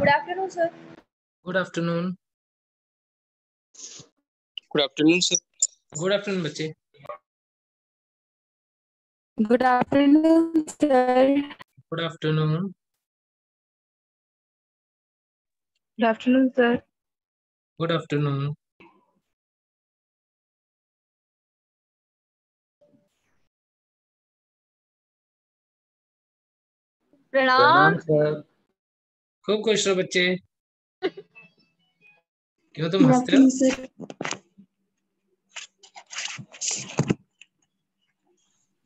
Good afternoon, sir. Good afternoon. Good afternoon sir. Good afternoon बच्चे. Good afternoon, sir. Good afternoon. Good afternoon, sir. Good afternoon. प्रणाम sir. खूब खुश रहो बच्चे. क्यों तुम हंसते हो?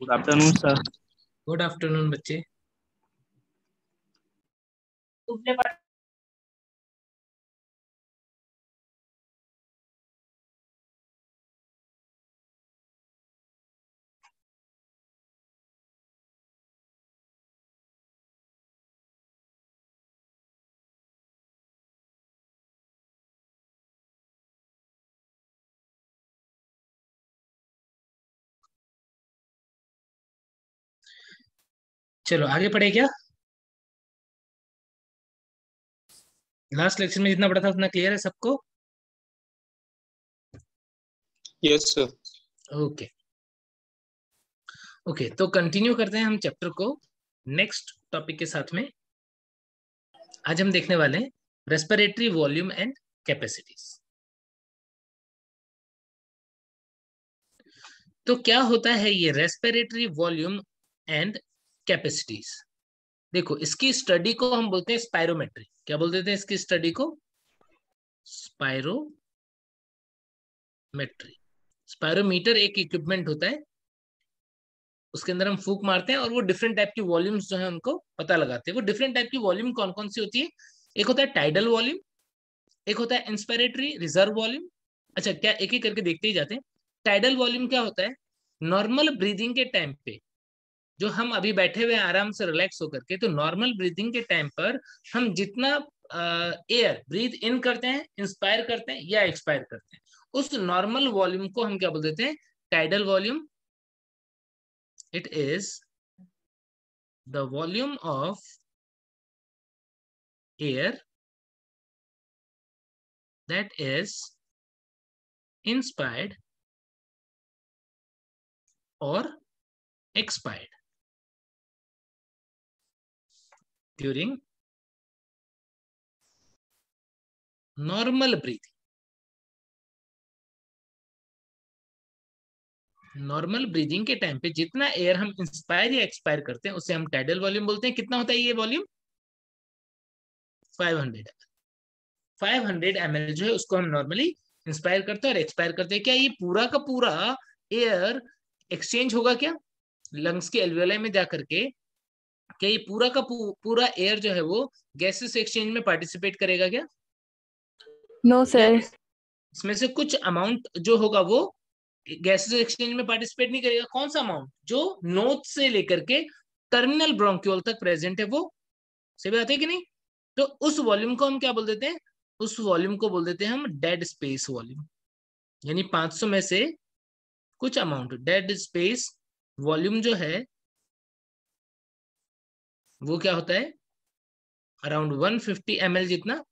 Good afternoon sir. Good afternoon बच्चे. चलो आगे पढ़े क्या? लास्ट लेक्चर में जितना पढ़ा था उतना क्लियर है सबको? Yes sir. ओके ओके, तो कंटिन्यू करते हैं हम चैप्टर को नेक्स्ट टॉपिक के साथ में. आज हम देखने वाले हैं रेस्पिरेटरी वॉल्यूम एंड कैपेसिटीज. तो क्या होता है ये रेस्पिरेटरी वॉल्यूम एंड कैपेसिटीज? देखो, इसकी स्टडी को हम बोलते हैं स्पायरोमेट्री. क्या बोलते थे इसकी स्टडी को? स्पायरोमेट्री. स्पायरोमीटर एक इक्विपमेंट होता है, उसके अंदर हम फूंक मारते हैं और वो डिफरेंट टाइप की वॉल्यूम्स जो है उनको पता लगाते हैं. वो डिफरेंट टाइप की वॉल्यूम कौन कौन सी होती है? एक होता है टाइडल वॉल्यूम, एक होता है इंस्पिरेटरी रिजर्व वॉल्यूम. अच्छा, क्या एक एक करके देखते ही जाते हैं. टाइडल वॉल्यूम क्या होता है? नॉर्मल ब्रीदिंग के टाइम पे, जो हम अभी बैठे हुए आराम से रिलैक्स होकर के, तो नॉर्मल ब्रीदिंग के टाइम पर हम जितना एयर ब्रीथ इन करते हैं, इंस्पायर करते हैं या एक्सपायर करते हैं, उस नॉर्मल वॉल्यूम को हम क्या बोल देते हैं? Tidal volume. It is the volume of air that is inspired or expired during normal breathing. Normal breathing के टाइम पे जितना एयर हम इंस्पायर या एक्सपायर करते हैं उसे हम टाइडल वॉल्यूम बोलते हैं. कितना होता है ये वॉल्यूम? 500 ml. 500 ml जो है उसको हम नॉर्मली इंस्पायर करते हैं और एक्सपायर करते हैं. क्या ये पूरा का पूरा एयर एक्सचेंज होगा क्या लंग्स के एल्वियोलाई में जाकर के? क्या ये पूरा का पूरा एयर जो है वो गैसेस एक्सचेंज में पार्टिसिपेट करेगा क्या? No sir. इसमें से कुछ अमाउंट जो होगा वो गैसेस एक्सचेंज में पार्टिसिपेट नहीं करेगा. कौन सा अमाउंट? जो नोज से लेकर के टर्मिनल ब्रोंक्यूल तक प्रेजेंट है. वो सही बात है कि नहीं? तो उस वॉल्यूम को हम क्या बोल देते हैं? उस वॉल्यूम को बोल देते हैं हम डेड स्पेस वॉल्यूम. यानी 500 में से कुछ अमाउंट डेड स्पेस वॉल्यूम जो है वो क्या होता है? अराउंड 150 ml जितना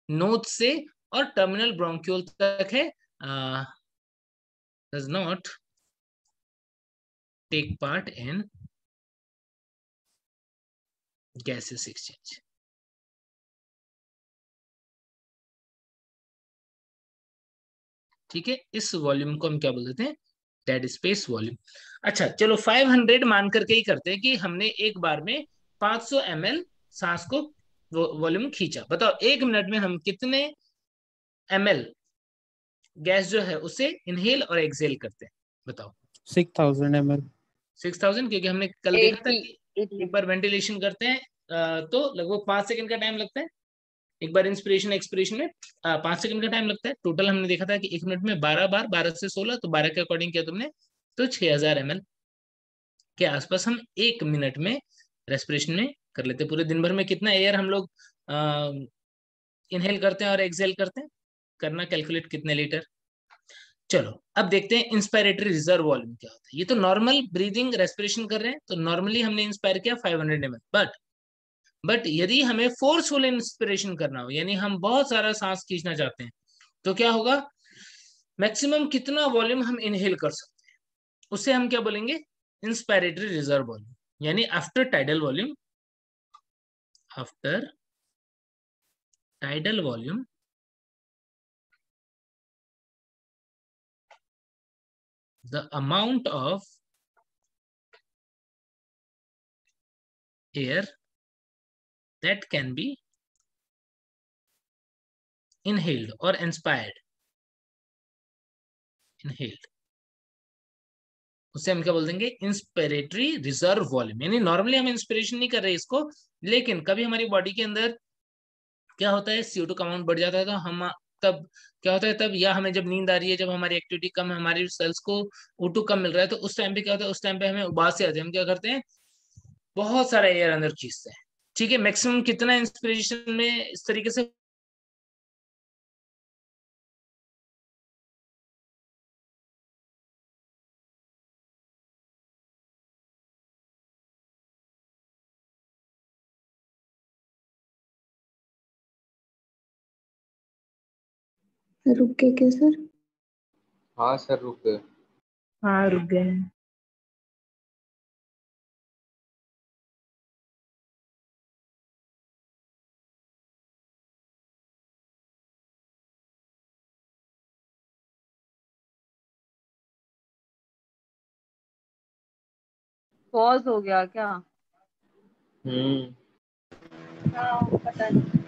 नोज से और टर्मिनल ब्रोंक्यूल तक है. does not take part in gases exchange. ठीक है, इस वॉल्यूम को हम क्या बोल देते हैं? Dead space volume. अच्छा चलो, 500 मान करके ही करते हैं कि हमने एक बार में 500 ml सांस को वॉल्यूम खींचा. बताओ एक मिनट में हम कितने ml गैस जो है उसे इनहेल और एक्सेल करते हैं? बताओ. 6000 ml. 6000, क्योंकि हमने कल देखा था कि एक बार वेंटिलेशन करते हैं तो लगभग 5 सेकंड का टाइम लगता है. एक बार इंस्पिरेशन एक्सपिरेशन में 5 सेकंड का टाइम लगता है. टोटल हमने देखा था कि एक मिनट में 12 बार, 12 से 16, तो 12 के अकॉर्डिंग किया तुमने, तो 6000 ml के आसपास हम एक मिनट में रेस्पिरेशन में कर लेते हैं. पूरे दिन भर में कितना एयर हम लोग इनहेल करते हैं और एक्सेल करते हैं? करना कैलकुलेट, कितने लीटर? चलो अब देखते हैं इंस्पायरेटरी रिजर्व वॉल्यूम क्या होता है। ये तो नॉर्मल ब्रीदिंग रेस्पिरेशन कर रहे हैं, तो नॉर्मली हमने इंस्पायर किया 500 ml, बट यदि हमें फोर्सफुल इंस्पिरेशन करना हो, यानी हम बहुत सारा सांस खींचना चाहते हैं, तो क्या होगा, मैक्सिमम कितना वॉल्यूम हम इनहेल कर सकते हैं, उससे हम क्या बोलेंगे, इंस्पायरेटरी रिजर्व वॉल्यूम, यानी after tidal volume, after tidal volume the amount of air that can be inhaled or inspired, inhaled, उससे हम क्या बोल देंगे, इंस्पिरेटरी रिजर्व वॉल्यूम। यानी नॉर्मली हम इंस्पिरेशन नहीं कर रहे इसको, लेकिन कभी हमारी बॉडी के अंदर क्या होता है, CO2 का अमाउंट बढ़ जाता है, तो हम तब क्या होता है, तब या हमें जब नींद आ रही है, जब हमारी एक्टिविटी कम है, हमारी सेल्स को O2 कम मिल रहा है, तो उस टाइम पे क्या होता है, उस टाइम पे हमें उबासी आती है, हम क्या करते हैं, बहुत सारा एयर अंदर खींचते हैं। ठीक है, मैक्सिमम कितना इंस्पिरेशन में इस तरीके से रुक गए क्या सर? हाँ सर रुक गए। हाँ रुक गए हैं। पॉज हो गया क्या? हाँ पता नहीं।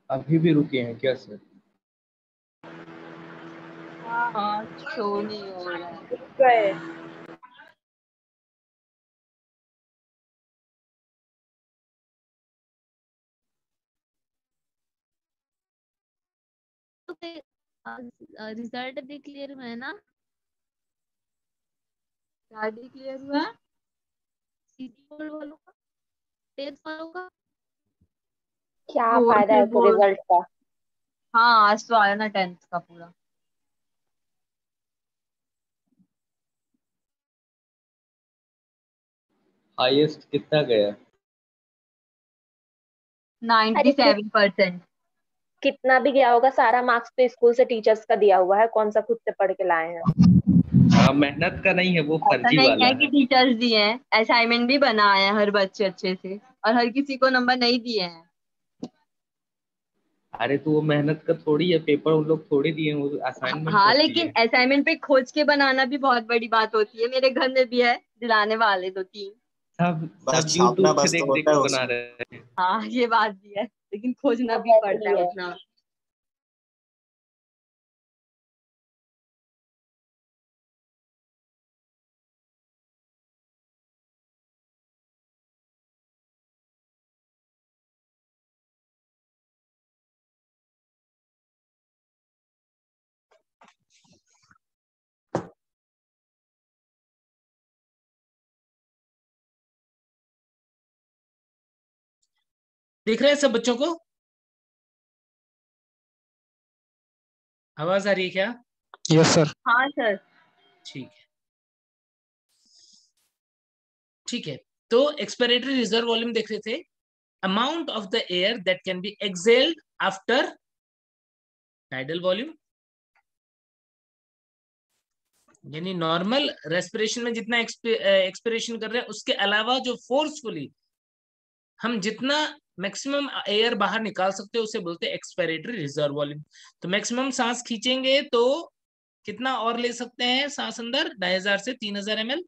अभी भी रुके हैं क्या सर? हाँ, शो नहीं हो रहा है। रुक गए। रिजल्ट भी क्लियर हुआ है ना? क्या क्लियर हुआ है? सीटी बोर्ड वालों का, टेंथ वालों का। क्या फायदा है फिर रिजल्ट का? हाँ, आज तो आया ना 10th का पूरा। हाईएस्ट कितना गया? 97%। कितना भी गया होगा, सारा मार्क्स तो स्कूल से टीचर्स का दिया हुआ है, कौन सा खुद से पढ़ के लाए हैं। हाँ मेहनत का नहीं है, वो ऐसा फर्जी नहीं वाला है कि है। टीचर्स दिए हैं, असाइनमेंट भी बनाए हैं हर बच्चे अच्छे से, और हर किसी को नंबर नहीं दिए हैं। अरे तो वो मेहनत का थोड़ी है, पेपर उन लोग थोड़ी दिए हैं, वो असाइनमेंट हाँ, बस दिए लेकिन हैं। असाइनमेंट पे खोज के बनाना भी बहुत बड़ी बात होती है। मेरे घर में भी है दिलाने वाले 2-3। सब बस सब छापना यूट्यूब से बस देख तो देख होता के है बना उसमें। रहे हैं। हाँ, ये बात भी है, लेकिन खोजना भी वैसे पड़ता ही है है। उतना। दिख रहा है सब बच्चों को? आवाज आ रही है क्या? Yes sir. हाँ सर। ठीक है, ठीक है। तो एक्सपिरेटरी रिजर्व वॉल्यूम देख रहे थे, amount of the air that can be excelled after tidal volume, यानी नॉर्मल रेस्पिरेशन में जितना एक्सपिरेशन कर रहे हैं, उसके अलावा जो फोर्सफुली हम जितना मैक्सिमम एयर बाहर निकाल सकते हैं उसे बोलते हैं एक्सपायरेटरी रिजर्व वॉल्यूम। तो मैक्सिमम सांस खींचेंगे तो कितना और ले सकते हैं सांस अंदर, 2500 से 3000 ml।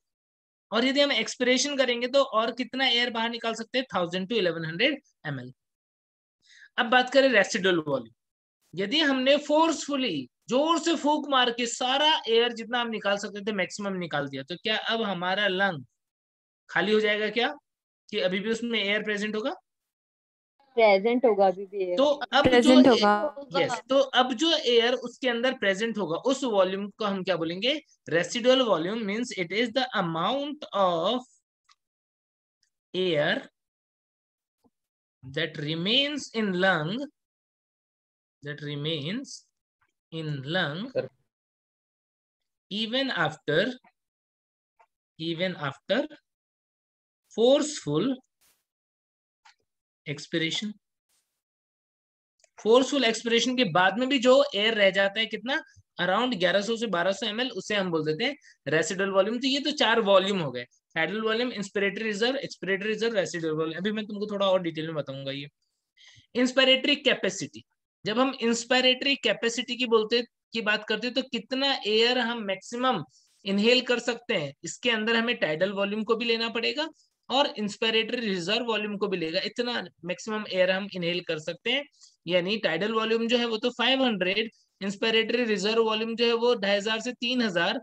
और यदि हम एक्सपिरेशन करेंगे तो और कितना एयर बाहर निकाल सकते हैं, 1000 to 1100 ml। अब बात करें रेसिडुअल वॉल्यूम। यदि हमने फोर्सफुली जोर से फूंक मार के सारा एयर जितना हम निकाल सकते थे मैक्सिमम निकाल दिया, तो क्या अब हमारा लंग खाली हो जाएगा क्या, कि अभी भी उसमें एयर प्रेजेंट होगा? प्रेजेंट होगा अभी भी है। तो अब जो प्रेजेंट होगा। यस, तो अब जो एयर उसके अंदर प्रेजेंट होगा उस वॉल्यूम को हम क्या बोलेंगे, residual volume. Means it is the amount of air that remains in lung Sir. even after forceful expiration। Forceful expiration के बाद में भी जो एयर रह जाता है कितना, अराउंड 1100 से 1200 ml, उसे हम बोल देते हैं रेसिडुअल वॉल्यूम। तो ये तो 4 वॉल्यूम हो गए, tidal volume, inspiratory reserve, expiratory reserve, residual volume. अभी मैं तुमको थोड़ा और डिटेल में बताऊंगा ये। इंस्पिरेटरी कैपेसिटी, जब हम इंस्पिरेटरी कैपेसिटी की बात करते हैं तो कितना एयर हम मैक्सिमम इनहेल कर सकते हैं, इसके अंदर हमें टाइडल वॉल्यूम को भी लेना पड़ेगा और इंस्पिरेटरी रिजर्व वॉल्यूम को भी लेगा। इतना मैक्सिमम एयर हम इनहेल कर सकते हैं, यानी टाइडल वॉल्यूम जो है वो तो 500, इंस्पिरेटरी रिजर्व वॉल्यूम जो है वो 2500 से 3000।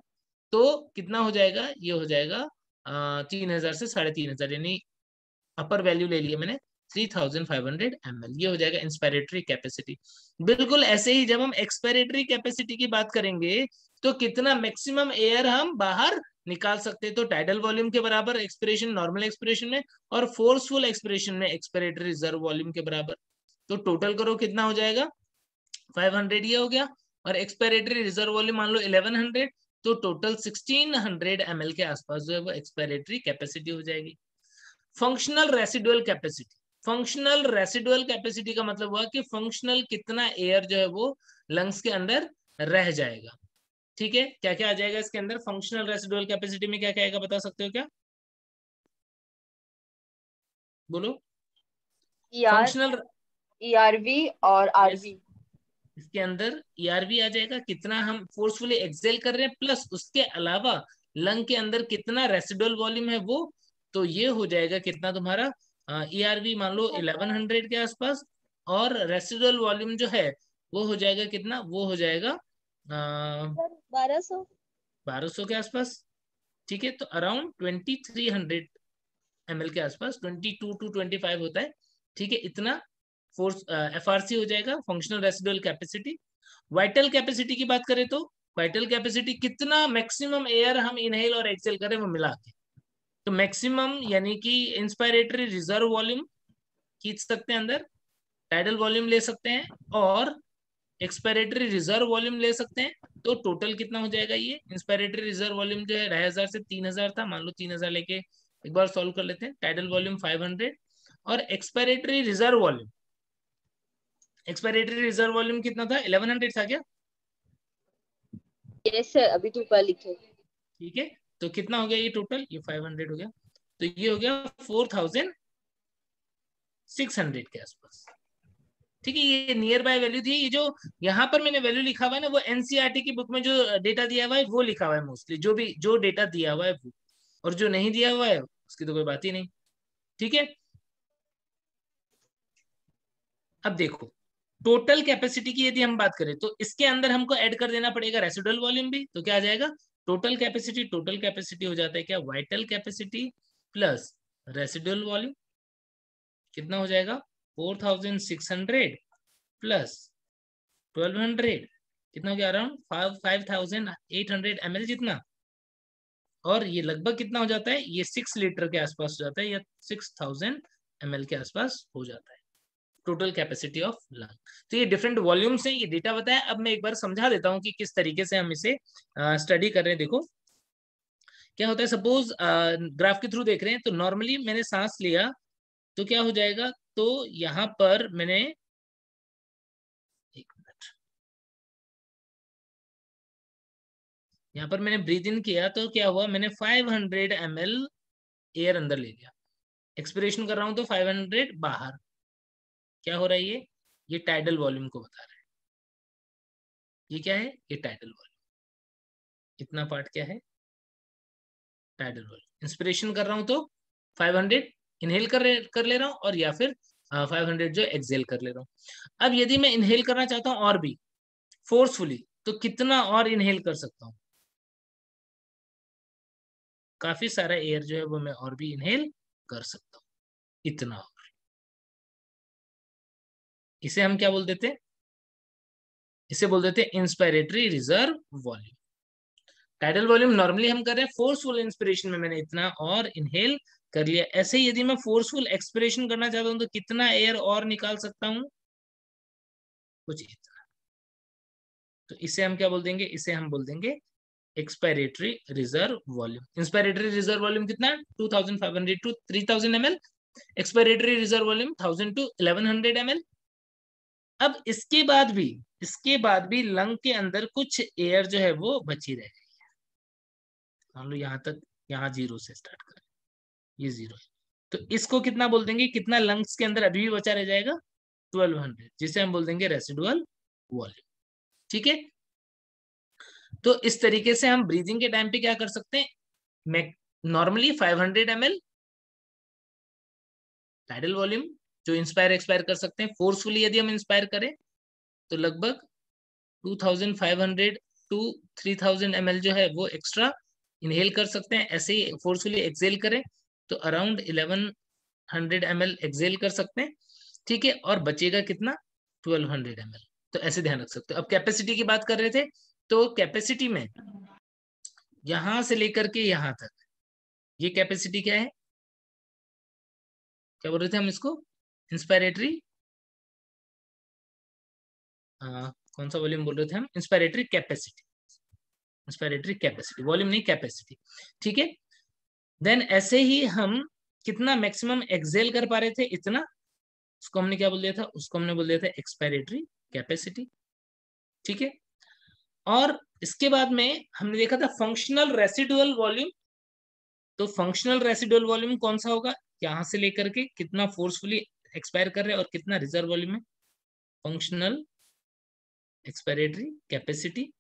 तो कितना हो जाएगा, ये हो जाएगा 3000 से 3500, यानी अपर वैल्यू ले लिया मैंने 3500 ml। ये हो जाएगा इंस्पिरेटरी कैपेसिटी। बिल्कुल ऐसे ही जब हम एक्सपिरेटरी कैपेसिटी की बात करेंगे तो कितना मैक्सिमम एयर हम बाहर निकाल सकते हैं, तो टाइडल वॉल्यूम के बराबर एक्सपिरेशन नॉर्मल एक्सपिरेशन में, और फोर्सफुल एक्सपिरेशन में एक्सपिरेटरी रिजर्व वॉल्यूम के बराबर। तो टोटल करो कितना हो जाएगा, 500 ये हो गया, और एक्सपिरेटरी रिजर्व वॉल्यूम मान लो 1100, तो टोटल 1600 ml के आसपास जो है वो एक्सपिरेटरी कैपेसिटी हो जाएगी। Functional residual capacity, functional residual capacity का मतलब हुआ कि फंक्शनल कितना एयर जो है वो लंग्स के अंदर रह जाएगा। ठीक है, क्या क्या आ जाएगा इसके अंदर, फंक्शनल रेसिडुअल कैपेसिटी में क्या क्या आएगा, बता सकते हो क्या, बोलो। फंक्शनल ERV और RV। इसके अंदर ERV आ जाएगा, कितना हम फोर्सफुली एक्सेल कर रहे हैं, प्लस उसके अलावा लंग के अंदर कितना रेसिडुअल वॉल्यूम है वो। तो ये हो जाएगा कितना तुम्हारा, ERV मान लो 1100 के आसपास, और रेसिडुअल वॉल्यूम जो है वो हो जाएगा कितना, वो हो जाएगा 1200 के आसपास। ठीक है, तो अराउंड 2300 ml के आसपास, 22 to 25 होता है। ठीक है, इतना फोर्स FRC हो जाएगा, functional residual capacity. Vital capacity की बात करें तो वाइटल कैपेसिटी कितना मैक्सिमम एयर हम इनहेल और एक्सेल करें वो मिला के, तो मैक्सिमम यानी कि इंस्पिरेटरी रिजर्व वॉल्यूम खींच सकते हैं अंदर, टाइडल वॉल्यूम ले सकते हैं और एक्सपिरेटरी रिजर्व वॉल्यूम ले सकते हैं। तो टोटल कितना हो जाएगा, ये इंस्पिरेटरी रिजर्व वॉल्यूम जो है 2500 से 3000 था, मान लो 3000 लेके एक बार सॉल्व कर लेते हैं। टाइडल वॉल्यूम 500 और expiratory reserve volume, expiratory reserve volume कितना था, 1100 था क्या? यस सर, अभी तो ऊपर लिखे। ठीक है, तो कितना हो गया ये टोटल, ये 500 हो गया, तो ये हो गया 4600 के आसपास। ठीक है, ये नियर बाय वैल्यू थी। ये जो यहाँ पर मैंने वैल्यू लिखा हुआ है ना, वो एनसीईआरटी की बुक में जो डेटा दिया हुआ है वो लिखा हुआ है मोस्टली, जो डेटा दिया हुआ है वो, और जो नहीं दिया हुआ है उसकी तो कोई बात ही नहीं। ठीक है, अब देखो टोटल कैपेसिटी की यदि हम बात करें तो इसके अंदर हमको ऐड कर देना पड़ेगा रेसिडुअल वॉल्यूम भी। तो क्या आ जाएगा, टोटल कैपेसिटी हो जाता है क्या, vital capacity plus residual volume, कितना हो जाएगा 4600 प्लस 1200, कितना हो गया, अराउंड 5800 ml जितना, और ये लगभग कितना हो जाता है, ये 6 लीटर के आसपास हो जाता है, या 6000 ml के आसपास हो जाता है टोटल कैपेसिटी ऑफ लंग। तो ये डिफरेंट वॉल्यूम्स हैं, ये डेटा बताया। अब मैं एक बार समझा देता हूँ कि किस तरीके से हम इसे स्टडी कर रहे हैं। देखो क्या होता है, सपोज ग्राफ के थ्रू देख रहे हैं, तो नॉर्मली मैंने सांस लिया तो क्या हो जाएगा, तो यहाँ पर मैंने, एक मिनट, यहाँ पर मैंने ब्रीथ इन किया तो क्या हुआ, मैंने 500 ml एयर अंदर ले लिया। एक्सपिरेशन कर रहा हूं तो 500 बाहर। क्या हो रहा है ये टाइडल वॉल्यूम को बता रहा है। ये क्या है, ये टाइडल वॉल्यूम। इतना पार्ट क्या है, टाइडल वॉल्यूम। इंस्पिरेशन कर रहा हूं तो 500 इनहेल कर ले रहा हूं, और या फिर 500 जो एक्सेल कर ले रहा हूं। अब यदि मैं इनहेल करना चाहता हूं और भी फोर्सफुली, तो कितना और इनहेल कर सकता हूं? काफी सारा एयर जो है वो मैं और भी इनहेल कर सकता हूं, इतना और। इसे हम क्या बोल देते हैं, इसे बोल देते हैं inspiratory reserve volume. Tidal volume normally हम कर रहे हैं, फोर्सफुल इंस्पिरेशन में मैंने इतना और इनहेल कर लिया। ऐसे ही यदि मैं फोर्सफुल एक्सपिरेशन करना चाहता हूं तो कितना एयर और निकाल सकता हूं, कुछ इतना। तो इसे हम क्या बोल देंगे, इसे हम बोल देंगे expiratory reserve volume. Inspiratory reserve volume कितना, 2500 to 3000 ml। Expiratory reserve volume 1000 to 1100 ml। अब इसके बाद भी लंग के अंदर कुछ एयर जो है वो बची रह गई है। मान लो यहाँ तक, यहाँ 0 से स्टार्ट करें, ये 0 है, तो इसको कितना बोल देंगे, कितना लंग्स के अंदर अभी भी बचा रह जाएगा, 1200, जिसे हम बोल देंगे रेसिडुअल वॉल्यूम। ठीक है, तो इस तरीके से हम ब्रीदिंग के टाइम पे क्या कर सकते हैं, मैं नॉर्मली 500 ml टाइडल वॉल्यूम जो इंस्पायर एक्सपायर कर सकते हैं। फोर्सफुली यदि हम इंस्पायर करें तो लगभग 2500 टू 3000 ml जो है वो एक्स्ट्रा इनहेल कर सकते हैं। ऐसे ही फोर्सफुली एक्सेल करें तो अराउंड 1100 ml एक्सेल कर सकते हैं। ठीक है, और बचेगा कितना, 1200 ml। तो ऐसे ध्यान रख सकते हो। अब कैपेसिटी की बात कर रहे थे, तो कैपेसिटी में यहां से लेकर के यहां तक, ये कैपेसिटी क्या है, क्या बोल रहे थे हम इसको, इंस्पायरेटरी, कौन सा वॉल्यूम बोल रहे थे हम, inspiratory capacity. Inspiratory capacity, volume नहीं, कैपेसिटी। ठीक है, देन ऐसे ही हम कितना मैक्सिमम एक्सेल कर पा रहे थे, इतना, उसको हमने क्या बोल दिया था, उसको हमने बोल दिया था एक्सपायरेटरी कैपेसिटी। ठीक है, और इसके बाद में हमने देखा था फंक्शनल रेसिडुअल वॉल्यूम। तो फंक्शनल रेसिडुअल वॉल्यूम कौन सा होगा, यहां से लेकर के कितना फोर्सफुली एक्सपायर कर रहे हैं और कितना रिजर्व वॉल्यूम है, फंक्शनल एक्सपायरेटरी कैपेसिटी।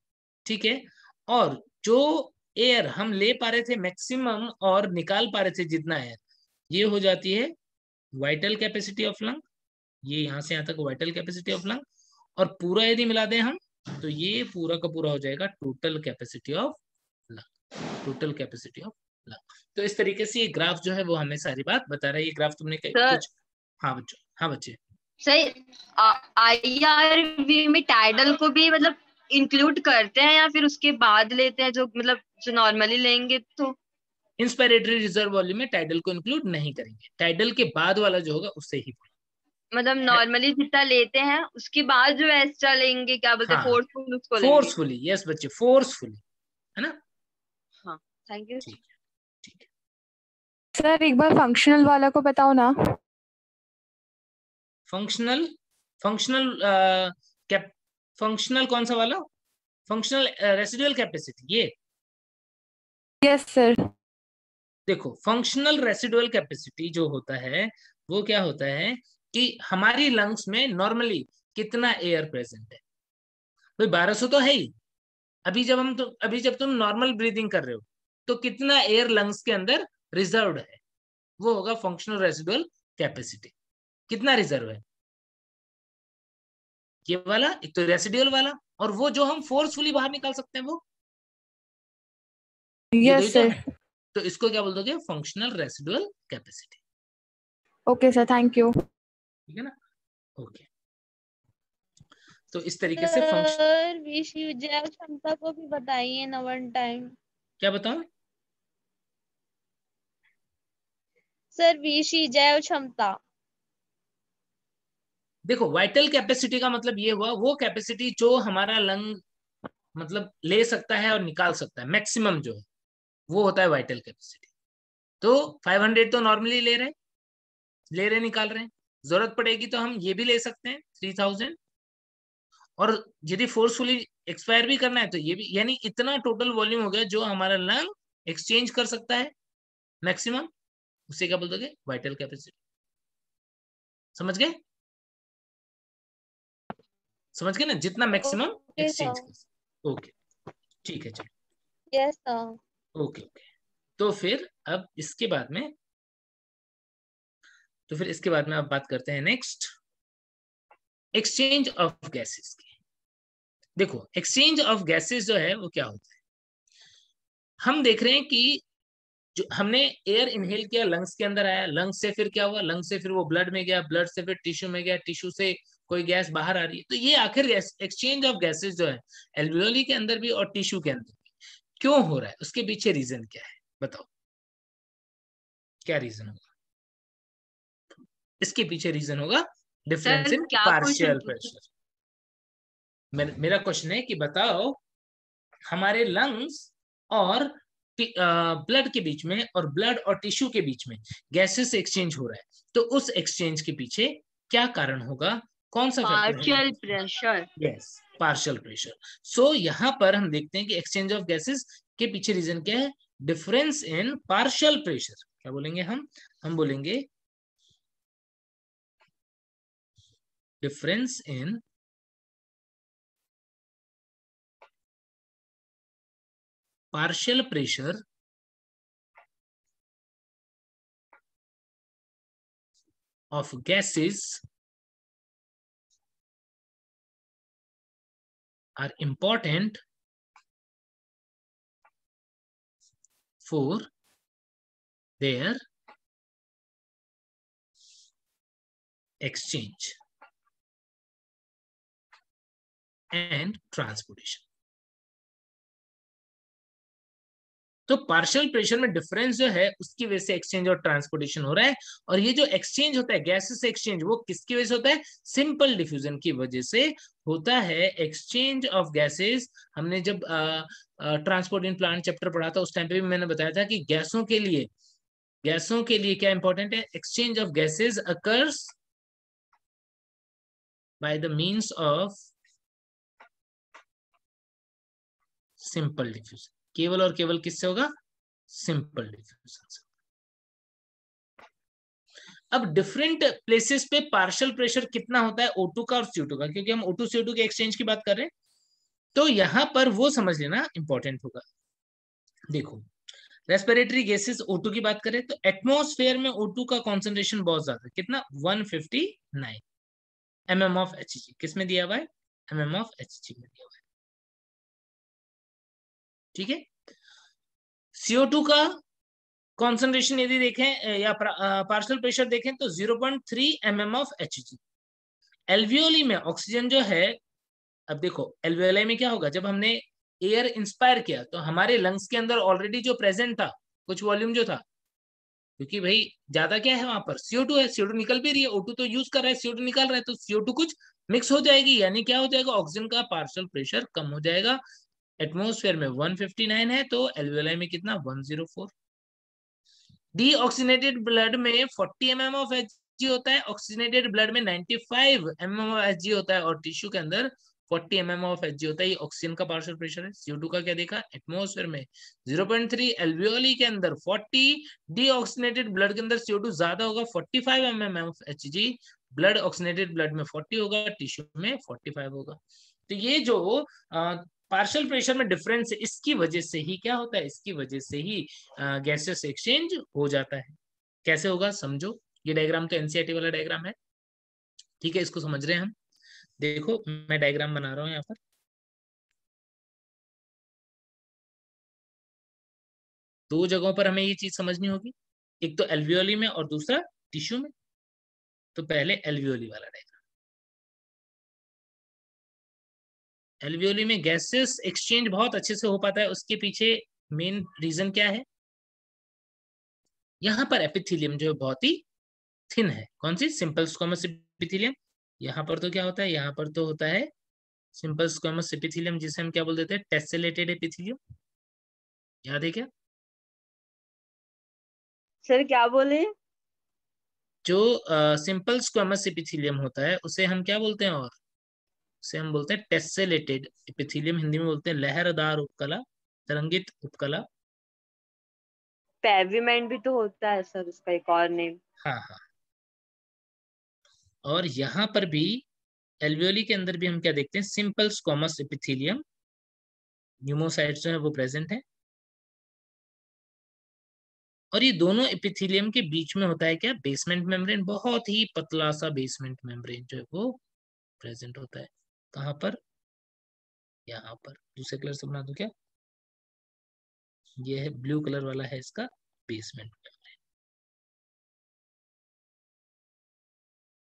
ठीक है, और जो एयर हम ले पा रहे थे मैक्सिमम और निकाल पा रहे थे जितना एयर, ये हो जाती है वाइटल कैपेसिटी ऑफ लंग। ये यहां से यहां तक वाइटल कैपेसिटी ऑफ लंग, और पूरा यदि मिला दें हम तो ये पूरा का पूरा हो जाएगा total capacity of lung, total capacity of lung. तो इस तरीके से ये ग्राफ जो है वो हमें सारी बात बता रहा है। ये ग्राफ तुमने कुछ, हाँ बच्चों, हाँ बच्चे, सही। IRV में टाइडल को भी मतलब इंक्लूड करते हैं या फिर उसके बाद लेते हैं, जो मतलब जो नॉर्मली लेंगे तो? इंस्पायरेटरी रिजर्व वॉल्यूम में टाइडल को इंक्लूड नहीं करेंगे, टाइडल के बाद वाला जो होगा उससे ही। मतलब नॉर्मली जितना लेते हैं उसके बाद जो एक्स्ट्रा लेंगे, क्या बोलते हैं, हाँ, फोर्सफुल उसको लेंगे। फोर्सफुली, यस बच्चे, फोर्सफुली, है ना। हाँ, थैंक यू। ठीक है, ठीक है। सर एक बार फंक्शनल वाला को बताओ ना। फंक्शनल, फंक्शनल कैप, फंक्शनल कौन सा वाला, फंक्शनल रेसिडुअल कैपेसिटी, ये। Yes sir. देखो, फंक्शनल रेसिडुअल कैपेसिटी जो होता है वो क्या होता है कि हमारी लंग्स में नॉर्मली कितना एयर प्रेजेंट है, भाई 1200 तो है ही। अभी जब तुम नॉर्मल ब्रीदिंग कर रहे हो तो कितना एयर लंग्स के अंदर रिजर्व्ड है, वो होगा फंक्शनल रेसिडुअल कैपेसिटी। कितना रिजर्व है, ये वाला, एक तो रेसिडुअल वाला, और वो जो हम फोर्सफुली बाहर निकाल सकते हैं वो, ये यस दो सर। है। तो इसको क्या बोल दोगे, functional residual capacity. Okay sir, thank you. ठीक है ना, ओके। तो इस तरीके से फंक्शन, सर विषय जैव क्षमता को भी बताइए ना वन टाइम। क्या बताऊं, सर विषय जैव क्षमता। देखो वाइटल कैपेसिटी का मतलब ये हुआ वो कैपेसिटी जो हमारा लंग मतलब ले सकता है और निकाल सकता है, मैक्सिमम जो है वो होता है वाइटल कैपेसिटी। तो 500 तो नॉर्मली ले रहे निकाल रहे हैं, जरूरत पड़ेगी तो हम ये भी ले सकते हैं 3000, और यदि फोर्सफुली एक्सपायर भी करना है तो ये भी, यानी इतना टोटल वॉल्यूम हो गया जो हमारा लंग एक्सचेंज कर सकता है मैक्सिमम। उसे क्या बोल दोगे? Vital capacity. समझ गए? समझ गए ना, जितना मैक्सिमम ओके एक्सचेंज सर। कर। ओके ठीक है, चलो। Yes sir. Okay okay. तो फिर अब इसके बाद में अब बात करते हैं नेक्स्ट, एक्सचेंज ऑफ गैसेस की। देखो एक्सचेंज ऑफ गैसेस जो है वो क्या होता है, हम देख रहे हैं कि जो हमने एयर इनहेल किया, लंग्स के अंदर आया, लंग्स से फिर क्या हुआ, लंग्स से फिर वो ब्लड में गया, ब्लड से फिर टिश्यू में गया, टिश्यू से कोई गैस बाहर आ रही है। तो ये आखिर एक्सचेंज ऑफ गैसेस जो है एल्वियोली के अंदर भी और टिश्यू के अंदर भी क्यों हो रहा है, उसके पीछे रीजन क्या है बताओ, क्या रीजन होगा इसके पीछे? रीजन होगा डिफरेंस सर इन क्या क्वेश्चन पार्शियल पूछे? प्रेशर। मेरा क्वेश्चन है कि बताओ हमारे लंग्स और ब्लड के बीच में और ब्लड और टिश्यू के बीच में गैसेस एक्सचेंज हो रहा है, तो उस एक्सचेंज के पीछे क्या कारण होगा, कौन सा फैक्टर होगा? Partial pressure. Yes, partial pressure. So यहाँ पर हम देखते हैं कि एक्सचेंज ऑफ गैसेस के पीछे रीजन क्या है? Difference in partial pressure. क्या बोलेंगे हम बोलेंगे difference in partial pressure of gases are important for their exchange and transportation। तो पार्शियल प्रेशर में डिफरेंस जो है उसकी वजह से एक्सचेंज और ट्रांसपोर्टेशन हो रहा है। और ये जो एक्सचेंज होता है गैसेस एक्सचेंज, वो किसकी वजह से होता है? सिंपल डिफ्यूजन की वजह से होता है एक्सचेंज ऑफ गैसेस। हमने जब ट्रांसपोर्ट इन प्लांट चैप्टर पढ़ा था उस टाइम पे भी मैंने बताया था कि गैसों के लिए क्या इंपॉर्टेंट है? Exchange of gases occurs by the means of simple diffusion. केवल और केवल किससे होगा? सिंपल डिफ्यूजन से। अब डिफरेंट प्लेसेस पे पार्शियल प्रेशर कितना होता है O2 का और CO2 का, क्योंकि हम O2 CO2 के एक्सचेंज की बात कर रहे हैं, तो यहां पर वो समझ लेना इंपॉर्टेंट होगा। देखो रेस्पिरेटरी गैसेस O2 की बात करें तो एटमॉस्फेयर में O2 का कॉन्सेंट्रेशन बहुत ज्यादा है। कितना? 159 mm ऑफ Hg। किसमें दिया हुआ है? mm ऑफ Hg में दिया हुआ है। ठीक है। CO2 का कॉन्सेंट्रेशन यदि देखें या पार्शियल प्रेशर देखें तो 0.3 mm ऑफ Hg। एल्वियोली में ऑक्सीजन जो है, अब देखो एल्वियोली में क्या होगा, जब हमने एयर इंस्पायर किया तो हमारे लंग्स के अंदर ऑलरेडी जो प्रेजेंट था कुछ वॉल्यूम जो था, क्योंकि भाई ज्यादा क्या है वहां पर? CO2 है, CO2 निकल भी रही है, O2 तो यूज कर रहा है, CO2 निकल रहा है, तो CO2 कुछ मिक्स हो जाएगी, यानी क्या हो जाएगा? ऑक्सीजन का पार्शियल प्रेशर कम हो जाएगा। एटमॉस्फेयर में 159 है तो एल्वियोली में कितना? 104। डीऑक्सीनेटेड ब्लड में 40 mm ऑफ Hg होता है, ऑक्सीजनेटेड ब्लड में 95 mm ऑफ Hg होता है, और टिश्यू के अंदर 40 mm ऑफ Hg होता है। ये ऑक्सीजन का पार्शियल प्रेशर है। CO2 का क्या देखा? एटमॉस्फेयर में 0.3, एल्वियोली के अंदर 40, डीऑक्सीनेटेड ब्लड के अंदर CO2 ज्यादा होगा 45 mm of Hg, blood oxygenated blood में 40 होगा, टिश्यू में 45 होगा। तो ये जो पार्शियल प्रेशर में डिफरेंस है इसकी वजह से ही क्या होता है? इसकी वजह से ही गैसेस एक्सचेंज हो जाता है। कैसे होगा समझो, ये डायग्राम तो एनसीईआरटी वाला डायग्राम है, ठीक है, इसको समझ रहे हैं हम। देखो मैं डायग्राम बना रहा हूं यहाँ पर, दो जगहों पर हमें ये चीज समझनी होगी, एक तो एल्वियोली में और दूसरा टिश्यू में। तो पहले एल्वियोली वाला डायग्राम। एल्वियोली में गैसेस एक्सचेंज बहुत अच्छे से हो पाता है, उसके पीछे मेन रीजन क्या है? यहाँ पर एपिथेलियम जो है बहुत ही थिन है। कौन सी? Simple squamous epithelium. यहाँ पर तो क्या होता है? यहाँ पर तो होता है सिंपल स्क्वामस एपिथेलियम, जिसे हम क्या बोल देते हैं? टेसेलेटेड एपिथेलियम। याद है क्या? सर क्या बोले? जो सिंपल स्क्वामस एपिथेलियम होता है उसे हम क्या बोलते हैं? और उसे हम बोलते हैं टेसेलेटेड एपिथेलियम, हिंदी में बोलते हैं लहरदार उपकला, तरंगित उपकला। पेविमेंट भी तो होता है सर, उसका एक और नेम। हाँ हाँ, और यहाँ पर भी एल्वियोली के अंदर भी हम क्या देखते हैं, सिंपल स्क्वामस एपिथेलियम, न्यूमोसाइट्स जो है वो प्रेजेंट है, और ये दोनों एपिथेलियम के बीच में होता है क्या, बेसमेंट मेम्ब्रेन, बहुत ही पतला सा बेसमेंट मेम्ब्रेन जो है वो प्रेजेंट होता है। कहाँ पर, यहाँ पर। दूसरे कलर से बना दूं क्या, ये है ब्लू कलर वाला है इसका बेसमेंट मेम्ब्रेन,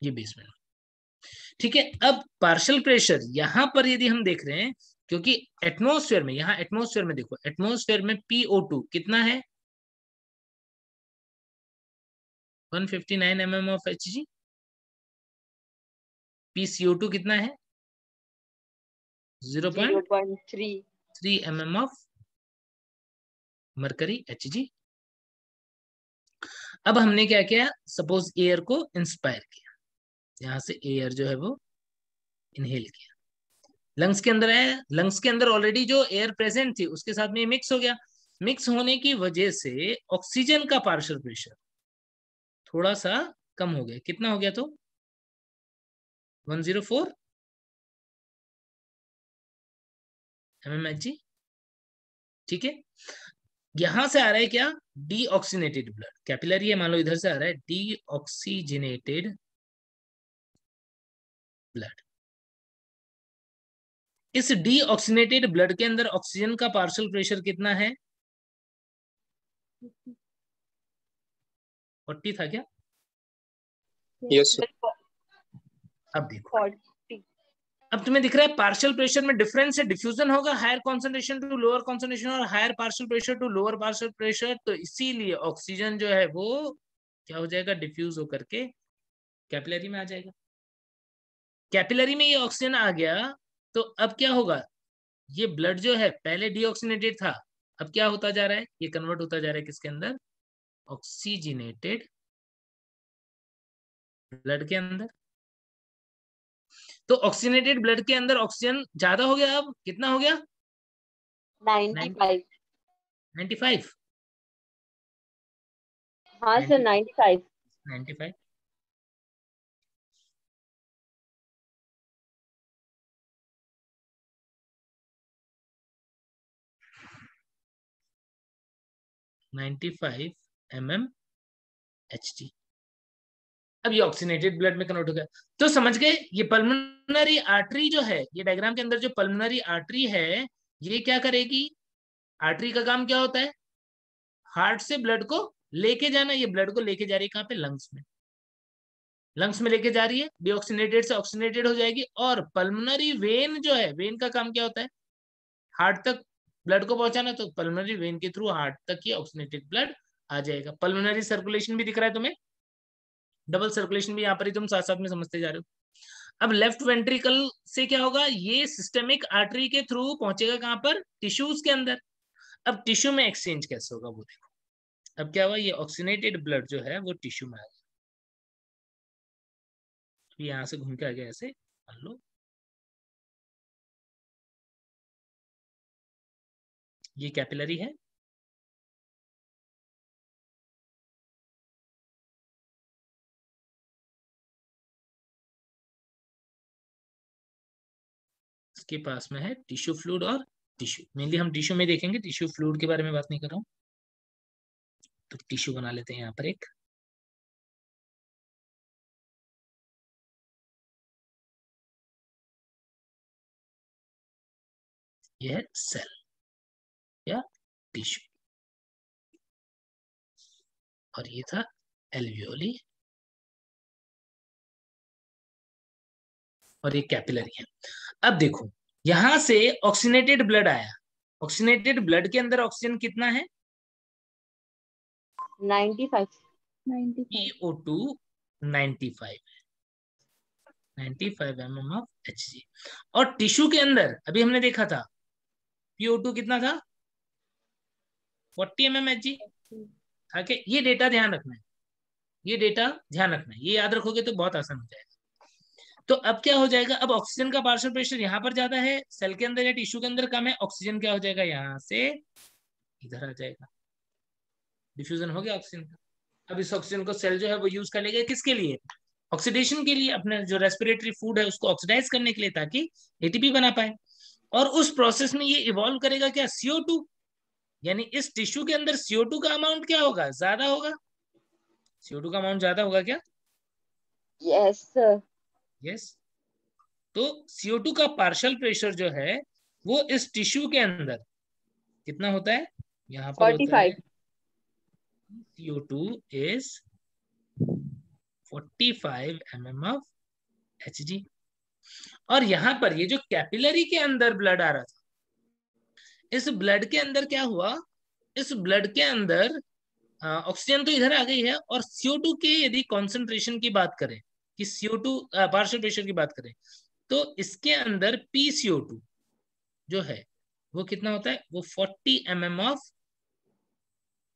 ये बेसमेंट। ठीक है, अब पार्शियल प्रेशर यहाँ पर यदि हम देख रहे हैं, क्योंकि एटमॉस्फेयर में, यहाँ एटमॉस्फेयर में देखो, एटमॉस्फेयर में PO2 कितना है, 159 mm ऑफ Hg। PCO2 कितना है, 0.3 mm ऑफ मरकरी Hg। अब हमने क्या किया, सपोज एयर को इंस्पायर किया, यहां से एयर जो है वो इनहेल किया, लंग्स के अंदर है, लंग्स के अंदर ऑलरेडी जो एयर प्रेजेंट थी उसके साथ में मिक्स हो गया, मिक्स होने की वजह से ऑक्सीजन का पार्शियल प्रेशर थोड़ा सा कम हो गया। कितना हो गया, तो 104 mmHg। ठीक है, यहां से आ रहा है क्या, डीऑक्सीनेटेड ब्लड, कैपिलरी है, मान लो इधर से आ रहा है डीऑक्सीजनेटेड ब्लड। इस डीऑक्सीनेटेड ब्लड के अंदर ऑक्सीजन का पार्शियल प्रेशर कितना है, 40 था क्या? यस अब देखो, अब तुम्हें दिख रहा है पार्शियल प्रेशर में डिफरेंस है, डिफ्यूजन होगा, higher concentration to lower concentration और higher partial pressure to lower partial pressure, तो इसीलिए ऑक्सीजन जो है वो क्या हो जाएगा, डिफ्यूज होकर के कैपिलरी में आ जाएगा। कैपिलरी में ये ऑक्सीजन आ गया तो अब क्या होगा, ये ब्लड जो है पहले डीऑक्सीनेटेड था, अब क्या होता जा रहा है, ये कन्वर्ट होता जा रहा है किसके अंदर, ऑक्सीजनेटेड ब्लड के अंदर। तो ऑक्सीजनेटेड ब्लड के अंदर ऑक्सीजन ज्यादा हो गया, अब कितना हो गया, 95। 95। हाँ सर 95। 95। mmHg। अब ये ऑक्सीनेटेड ब्लड में कन्वर्ट हो गया, तो समझ गए, ये पल्मोनरी आर्टरी जो है, ये डायग्राम के अंदर जो पल्मोनरी आर्टरी है, ये क्या करेगी, आर्टरी का काम क्या होता है, हार्ट से ब्लड को लेके जाना, ये ब्लड को लेके जा रही है कहाँ पे, लंग्स में, लंग्स में लेके जा रही है, डीऑक्सीनेटेड से ऑक्सीनेटेड हो जाएगी। और पल्मोनरी वेन जो है, वेन का काम क्या होता है, हार्ट तक ब्लड को पहुंचाना, तो पल्मोनरी वेन के थ्रू हार्ट तक ये ऑक्सीनेटेड ब्लड आ जाएगा। पल्मोनरी सर्कुलेशन भी दिख रहा है तुम्हें, डबल सर्कुलेशन भी यहाँ पर ही तुम साथ साथ में समझते जा रहे हो। अब लेफ्ट वेंट्रिकल से क्या होगा, ये सिस्टेमिक आर्टरी के थ्रू पहुंचेगा कहां पर, टिश्यूज के अंदर। अब टिश्यू में एक्सचेंज कैसे होगा वो देखो, अब क्या हुआ, ये ऑक्सीनेटेड ब्लड जो है वो टिश्यू में आ गया, तो यहां से घूम के आ गया ऐसे, मान लो ये कैपिलरी है, इसके पास में है टिश्यू फ्लूइड और टिश्यू, मेनली हम टिश्यू में देखेंगे, टिश्यू फ्लूइड के बारे में बात नहीं कर रहा हूं। तो टिश्यू बना लेते हैं यहाँ पर एक, यह है सेल या टिश्यू, और ये था एल्वियोली, और ये कैपिलरी है। अब देखो, यहां से ऑक्सीनेटेड ब्लड आया, ऑक्सीनेटेड ब्लड के अंदर ऑक्सीजन कितना है, 95। PO2 95 mm of Hg। और टिश्यू के अंदर अभी हमने देखा था PO2 कितना था, 40 mm Hg। ओके, ये डेटा ध्यान रखना है, ये डेटा ध्यान रखना है, ये याद रखोगे तो बहुत आसान हो जाएगा। तो अब क्या हो जाएगा, अब ऑक्सीजन का पार्शियल प्रेशर यहाँ पर ज्यादा है, सेल के अंदर या टिश्यू के अंदर कम है, ऑक्सीजन क्या हो जाएगा, यहाँ से इधर आ जाएगा, डिफ्यूजन हो गया ऑक्सीजन का। अब इस ऑक्सीजन को सेल जो है वो यूज कर लेगा किसके लिए, ऑक्सीडेशन के लिए, अपने जो रेस्पिरेटरी फूड है उसको ऑक्सीडाइज करने के लिए, ताकि एटीपी बना पाए। और उस प्रोसेस में ये इवॉल्व करेगा क्या, CO2, यानी इस टिश्यू के अंदर CO2 का अमाउंट क्या होगा, ज्यादा होगा। CO2 का अमाउंट ज्यादा होगा क्या, यस सर। यस। तो CO2 का पार्शियल प्रेशर जो है वो इस टिश्यू के अंदर कितना होता है, यहाँ पर होता है 45। CO2 is 45 mm of Hg। और यहां पर ये जो कैपिलरी के अंदर ब्लड आ रहा था, इस ब्लड के अंदर क्या हुआ, इस ब्लड के अंदर ऑक्सीजन तो इधर आ गई है, और CO2 के यदि कॉन्सेंट्रेशन की बात करें, कि CO2 पार्शियल प्रेशर की बात करें, तो इसके अंदर PCO2 जो है वो कितना होता है, वो 40 mm of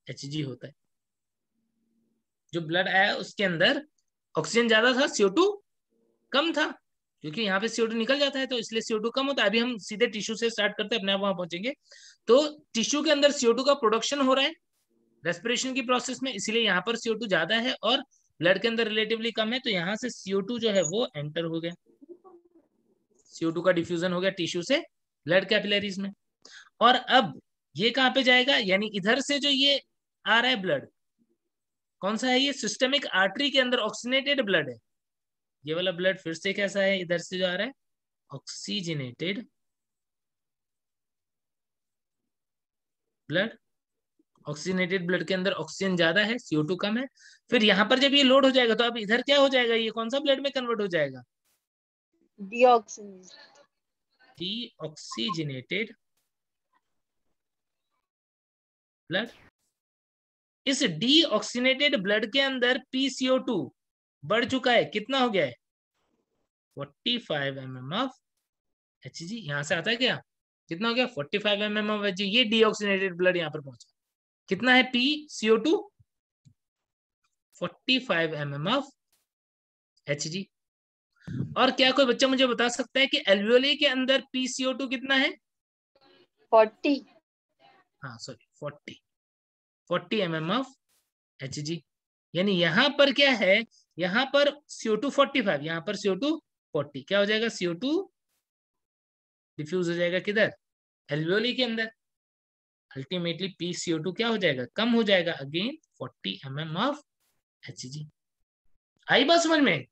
Hg होता है। जो ब्लड आया उसके अंदर ऑक्सीजन ज्यादा था, CO2 कम था, क्योंकि यहाँ पे CO2 निकल जाता है तो इसलिए CO2 कम होता है। अभी हम सीधे टिश्यू से स्टार्ट करते हैं, अपने आप वहां पहुंचेंगे। तो टिश्यू के अंदर CO2 का प्रोडक्शन हो रहा है रेस्पिरेशन की प्रोसेस में, इसीलिए यहाँ पर CO2 ज्यादा है और ब्लड के अंदर रिलेटिवली कम है, तो यहाँ से CO2 जो है वो एंटर हो गया, CO2 का डिफ्यूजन हो गया टिश्यू से ब्लड कैपिलरीज में। और अब ये कहाँ पे जाएगा, यानी इधर से जो ये आ रहा है ब्लड, कौन सा है ये, सिस्टेमिक आर्टरी के अंदर ऑक्सीनेटेड ब्लड है। ये वाला ब्लड फिर से कैसा है, इधर से जो आ रहा है ऑक्सीजनेटेड ब्लड। ऑक्सीजनेटेड ब्लड के अंदर ऑक्सीजन ज्यादा है, CO2 कम है। फिर यहाँ पर जब ये लोड हो जाएगा तो अब इधर क्या हो जाएगा, ये कौन सा ब्लड में कन्वर्ट हो जाएगा, डीऑक्सीजनेटेड ब्लड। इस डीऑक्सीजनेटेड ब्लड के अंदर PCO2 बढ़ चुका है, कितना हो गया है 45 mm ऑफ Hg। यहां से आता है क्या, कितना हो गया 45 mm ऑफ Hg। ये डीऑक्सीजनेटेड ब्लड यहां पर पहुंचा, कितना है PCO2 45 mm ऑफ Hg। और क्या कोई बच्चा मुझे बता सकता है कि एल्वियोली के अंदर PCO2 कितना है, 40। हाँ सॉरी 40 mm ऑफ Hg। यानी यहां पर क्या है, यहां पर CO2 45, यहां पर CO2 40, क्या हो जाएगा CO2 डिफ्यूज हो जाएगा किधर, एल्वियोली के अंदर। अल्टीमेटली PCO2 क्या हो जाएगा, कम हो जाएगा, अगेन 40 mm ऑफ Hg। आई बात समझ में,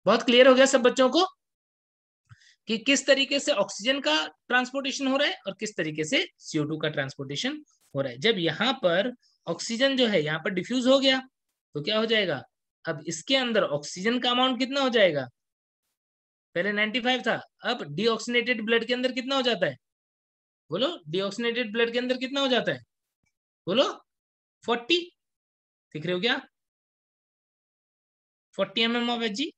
बहुत क्लियर हो गया सब बच्चों को कि किस तरीके से ऑक्सीजन का ट्रांसपोर्टेशन हो रहा है और किस तरीके से CO2 का ट्रांसपोर्टेशन हो रहा है। जब यहाँ पर ऑक्सीजन जो है यहाँ पर डिफ्यूज हो गया तो क्या हो जाएगा, अब इसके अंदर ऑक्सीजन का अमाउंट कितना हो जाएगा, पहले 95 था, अब डीऑक्सीनेटेड ब्लड के अंदर कितना हो जाता है, बोलो डीऑक्सीनेटेड ब्लड के अंदर कितना हो जाता है, बोलो 40, दिख रहे हो क्या, 40 mm ऑफ Hg।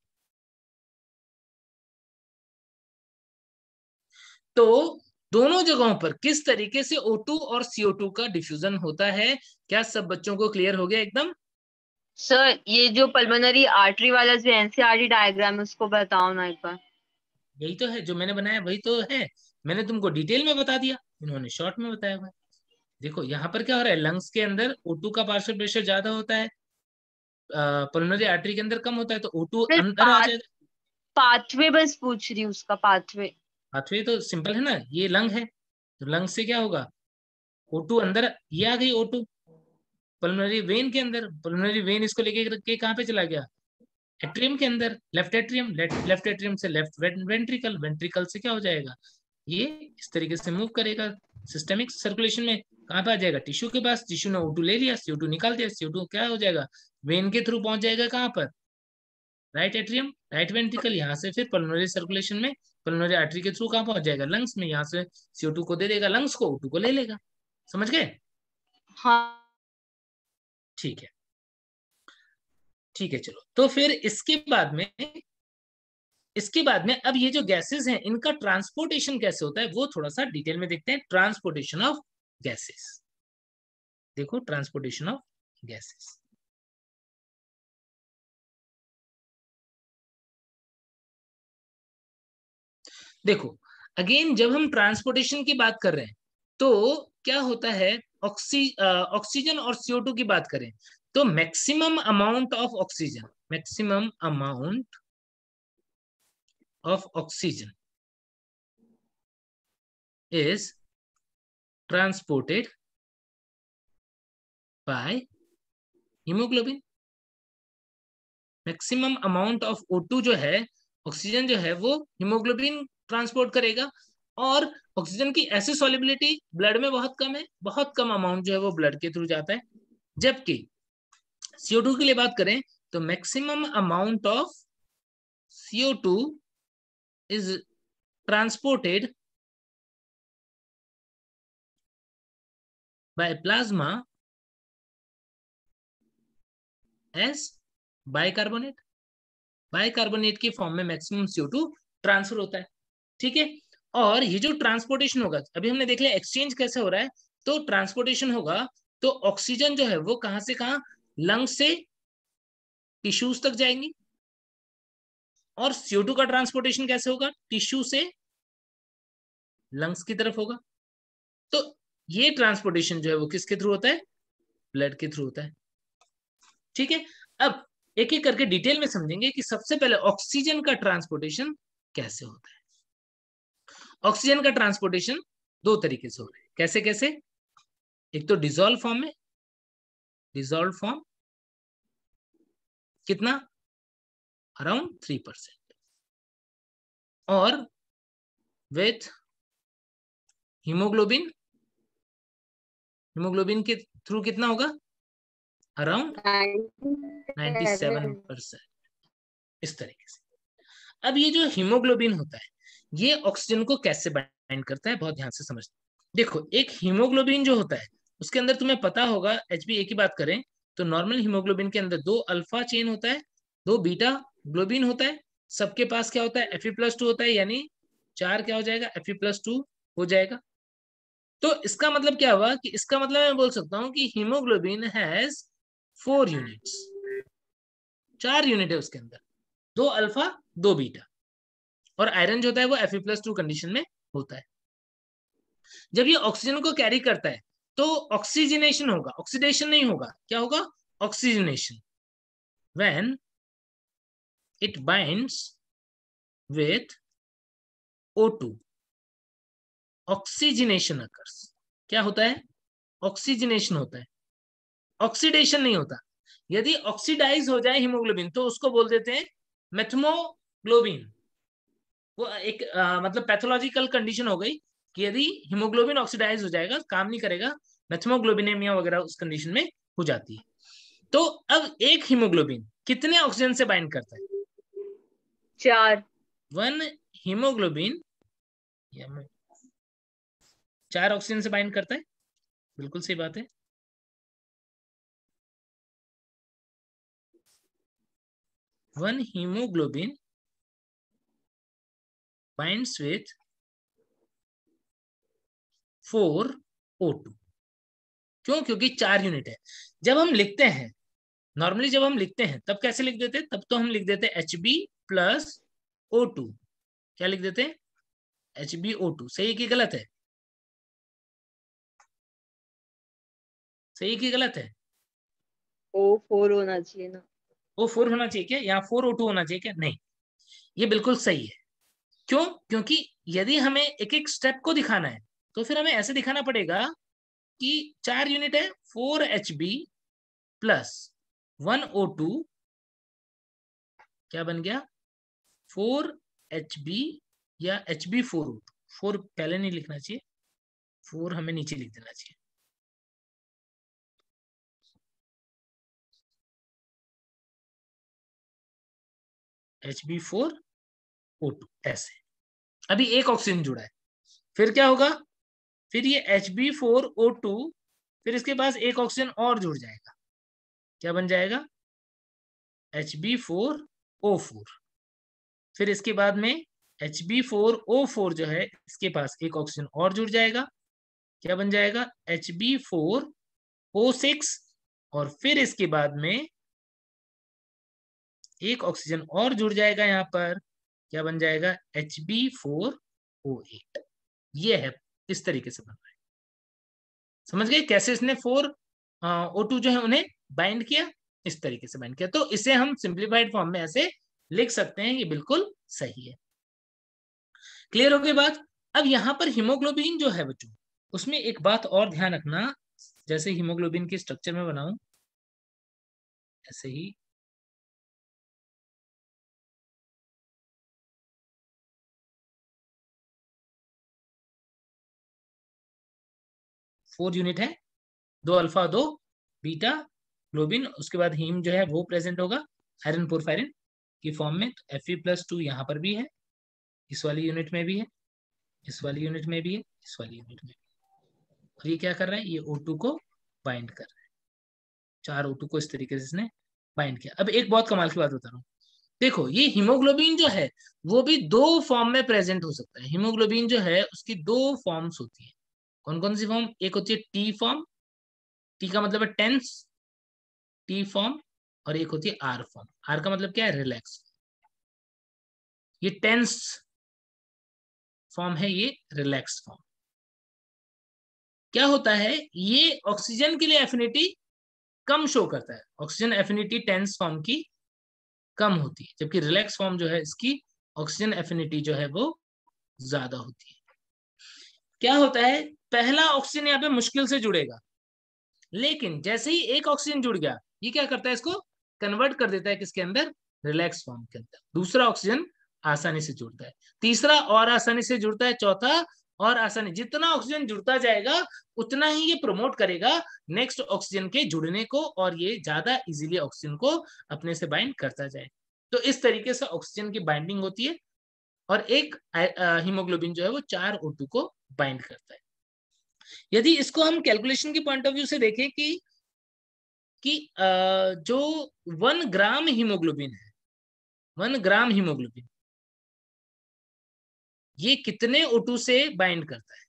तो दोनों जगहों पर किस तरीके से O2 और CO2 का डिफ्यूजन होता है, क्या सब बच्चों को क्लियर हो गया एकदम। सर ये जो पल्मोनरी आर्टरी वाला जो NCERT डायग्राम है उसको बताओ ना एक बार। यही तो है जो मैंने बनाया, वही तो है, मैंने तुमको डिटेल में बता दिया, इन्होंने शॉर्ट में बताया हुआ है। देखो यहाँ पर क्या हो रहा है, लंग्स के अंदर O2 का पार्शियल प्रेशर ज्यादा होता है, पल्मोनरी आर्टरी के अंदर कम होता है, तो O2 फिर अंदर आ जाएगा। पाथवे बस पूछ रही हूँ उसका पाथवे। पाथवे तो सिंपल है ना, ये लंग है तो लंग से क्या होगा, O2 अंदर, ये आ गई O2 पल्मोनरी वेन के अंदर, पल्मोनरी वेन इसको लेके के कहाँ पे चला गया, एट्रियम के अंदर, लेफ्ट एट्रियम, लेफ्ट एट्रियम से लेफ्ट वेंट्रिकल, वेंट्रिकल से क्या हो जाएगा, ये इस तरीके से मूव करेगा सिस्टेमिक सर्कुलेशन में, कहाँ पे आ जाएगा, टिश्यू के पास, टिश्यू ने O2 ले लिया, CO2 निकाल दिया, CO2 क्या हो जाएगा, वेन के थ्रू पहुंच जाएगा कहाँ पर, राइट एट्रियम, राइट वेंट्रिकल, यहाँ से फिर पल्मोनरी सर्कुलेशन में, पल्मोनरी आर्टरी के थ्रू कहाँ पहुंच जाएगा, लंग्स में, यहाँ से CO2 को दे देगा लंग्स को, O2 को ले लेगा। समझ गए, हाँ ठीक है, ठीक है, चलो। तो फिर इसके बाद में अब ये जो गैसेस हैं इनका ट्रांसपोर्टेशन कैसे होता है वो थोड़ा सा डिटेल में देखते हैं। ट्रांसपोर्टेशन ऑफ गैसेस, देखो ट्रांसपोर्टेशन ऑफ गैसेस, देखो अगेन जब हम ट्रांसपोर्टेशन की बात कर रहे हैं तो क्या होता है, ऑक्सीजन और CO2 की बात करें तो maximum amount of oxygen is transported by haemoglobin. Maximum amount of O2 जो है, ऑक्सीजन जो है वो हीमोग्लोबिन ट्रांसपोर्ट करेगा, और ऑक्सीजन की ऐसी सॉल्युबिलिटी ब्लड में बहुत कम है, बहुत कम अमाउंट जो है वो ब्लड के थ्रू जाता है। जबकि CO2 के लिए बात करें तो maximum amount of CO2 is transported by plasma as bicarbonate. Bicarbonate के फॉर्म में मैक्सिमम CO2 ट्रांसफर होता है। ठीक है, और ये जो ट्रांसपोर्टेशन होगा, अभी हमने देख लिया एक्सचेंज कैसे हो रहा है, तो ट्रांसपोर्टेशन होगा तो ऑक्सीजन जो है वो कहां से कहां, लंग्स से टिश्यूज तक जाएंगी, और CO2 का ट्रांसपोर्टेशन कैसे होगा, टिश्यू से लंग्स की तरफ होगा। तो ये ट्रांसपोर्टेशन जो है वो किसके थ्रू होता है, ब्लड के थ्रू होता है। ठीक है, अब एक एक करके डिटेल में समझेंगे कि सबसे पहले ऑक्सीजन का ट्रांसपोर्टेशन कैसे होता है। ऑक्सीजन का ट्रांसपोर्टेशन दो तरीके से हो रहा है। कैसे कैसे, एक तो डिसॉल्व फॉर्म में, डिसॉल्व फॉर्म कितना, अराउंड 3%, और विथ हीमोग्लोबिन, हीमोग्लोबिन के थ्रू कितना होगा, अराउंड 97%, इस तरीके से। अब ये जो हीमोग्लोबिन होता है ये ऑक्सीजन को कैसे बाइंड करता है, बहुत ध्यान से समझते हैं। देखो, एक हीमोग्लोबिन जो होता है उसके अंदर तुम्हें पता होगा, HbA की बात करें तो नॉर्मल हीमोग्लोबिन के अंदर 2 अल्फा चेन होता है, 2 बीटा ग्लोबिन होता है, सबके पास क्या होता है, Fe+2 होता है, यानी 4 क्या हो जाएगा, Fe+2 हो जाएगा। तो इसका मतलब क्या हुआ कि इसका मतलब मैं बोल सकता हूं कि हीमोग्लोबिन हैज 4 यूनिट्स, 4 यूनिट है उसके अंदर, 2 अल्फा 2 बीटा, और आयरन जो होता है वो Fe+2 कंडीशन में होता है। जब ये ऑक्सीजन को कैरी करता है तो ऑक्सीजनेशन होगा, ऑक्सीडेशन नहीं होगा, क्या होगा, oxygenation. When it binds with O2 oxygenation occurs. क्या होता है, ऑक्सीजनेशन होता है, ऑक्सीडेशन नहीं होता। यदि ऑक्सीडाइज हो जाए हीमोग्लोबिन तो उसको बोल देते हैं मेथमोग्लोबिन। वो एक मतलब पैथोलॉजिकल कंडीशन हो गई कि यदि हीमोग्लोबिन ऑक्सीडाइज हो जाएगा, काम नहीं करेगा, मेथमोग्लोबिनेमिया वगैरह उस कंडीशन में हो जाती है। तो अब एक हीमोग्लोबिन कितने ऑक्सीजन से बाइंड करता है, 4। 1 हीमोग्लोबिन 4 ऑक्सीजन से बाइंड करता है, बिल्कुल सही बात है। One haemoglobin binds with 4 O2। क्यों, क्योंकि 4 यूनिट है। जब हम लिखते हैं, नॉर्मली जब हम लिखते हैं तब कैसे लिख देते हैं, तब तो हम लिख देते हैं Hb+O2। क्या लिख देते हैं, HbO2। सही कि गलत है, सही कि गलत है, O4 होना चाहिए ना, O4 होना चाहिए क्या, यहाँ 4O2 होना चाहिए क्या, नहीं, ये बिल्कुल सही है। क्यों, क्योंकि यदि हमें एक एक स्टेप को दिखाना है तो फिर हमें ऐसे दिखाना पड़ेगा कि 4 यूनिट है, 4Hb+1O2 क्या बन गया, 4Hb या Hb4O2। 4 पहले नहीं लिखना चाहिए, 4 हमें नीचे लिख देना चाहिए। Hb4O2 ऐसे। अभी एक ऑक्सीजन जुड़ा है, फिर क्या होगा, फिर ये Hb4O2, फिर इसके पास एक ऑक्सीजन और जुड़ जाएगा, क्या बन जाएगा, Hb4O4। फिर इसके बाद में Hb4O4 जो है इसके पास एक ऑक्सीजन और जुड़ जाएगा, क्या बन जाएगा, Hb4O6। और फिर इसके बाद में एक ऑक्सीजन और जुड़ जाएगा यहाँ पर, क्या बन जाएगा, Hb4O8। ये है, इस तरीके से बन रहा है। समझ गए कैसे इसने 4 O2 जो है उन्हें बाइंड किया, इस तरीके से बाइंड किया। तो इसे हम सिंप्लीफाइड फॉर्म में ऐसे लिख सकते हैं, ये बिल्कुल सही है। क्लियर हो गई बात। अब यहाँ पर हीमोग्लोबिन जो है बच्चों, उसमें एक बात और ध्यान रखना, जैसे हीमोग्लोबिन की स्ट्रक्चर में बनाऊं ऐसे ही फोर यूनिट है, 2 अल्फा 2 बीटा ग्लोबिन, उसके बाद हीम जो है वो प्रेजेंट होगा आयरन पोरफायरिन की फॉर्म में। तो Fe+2 यहाँ पर भी है, इस वाली यूनिट में भी है, इस वाली यूनिट में भी है, इस वाली यूनिट में भी। और ये क्या कर रहा है, ये O2 को बाइंड कर रहा है, 4 O2 को इस तरीके से इसने बाइंड किया। अब एक बहुत कमाल की बात बता रहा हूँ, देखो ये हीमोग्लोबिन जो है वो भी 2 फॉर्म में प्रेजेंट हो सकता है। हीमोग्लोबिन जो है उसकी 2 फॉर्म्स होती है। कौन कौन सी फॉर्म, एक होती है टी फॉर्म, टी का मतलब है टेंस टी फॉर्म, और एक होती है आर फॉर्म। आर का मतलब क्या है, रिलैक्स। ये टेंस फॉर्म है, ये रिलैक्स फॉर्म। क्या होता है, ये ऑक्सीजन के लिए एफिनिटी कम शो करता है, ऑक्सीजन एफिनिटी टेंस फॉर्म की कम होती है, जबकि रिलैक्स फॉर्म जो है इसकी ऑक्सीजन एफिनिटी जो है वो ज्यादा होती है। क्या होता है, पहला ऑक्सीजन यहाँ पे मुश्किल से जुड़ेगा, लेकिन जैसे ही एक ऑक्सीजन जुड़ गया ये क्या करता है, इसको कन्वर्ट कर देता है किसके अंदर, रिलैक्स फॉर्म के अंदर। दूसरा ऑक्सीजन आसानी से जुड़ता है, तीसरा और आसानी से जुड़ता है, चौथा और आसानी। जितना ऑक्सीजन जुड़ता जाएगा उतना ही ये प्रमोट करेगा नेक्स्ट ऑक्सीजन के जुड़ने को, और ये ज्यादा इजीली ऑक्सीजन को अपने से बाइंड करता जाए। तो इस तरीके से ऑक्सीजन की बाइंडिंग होती है, और एक हीमोग्लोबिन जो है वो 4 O2 को बाइंड करता है। यदि इसको हम कैलकुलेशन की पॉइंट ऑफ व्यू से देखें कि जो 1 ग्राम हीमोग्लोबिन है, 1 ग्राम हीमोग्लोबिन ये कितने O2 से बाइंड करता है।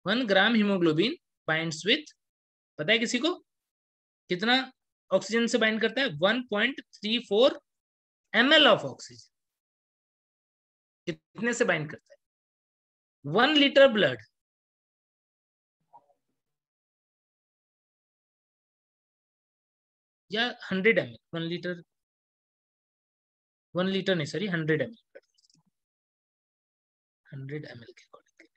1 ग्राम हीमोग्लोबिन बाइंड्स विथ, पता है किसी को कितना ऑक्सीजन से बाइंड करता है, 1.34 ml ऑफ ऑक्सीजन। कितने से बाइंड करता है, 1 लीटर ब्लड, या 100 ml, 1 लीटर नहीं सॉरी 100 ml, 100 ml के अकॉर्डिंग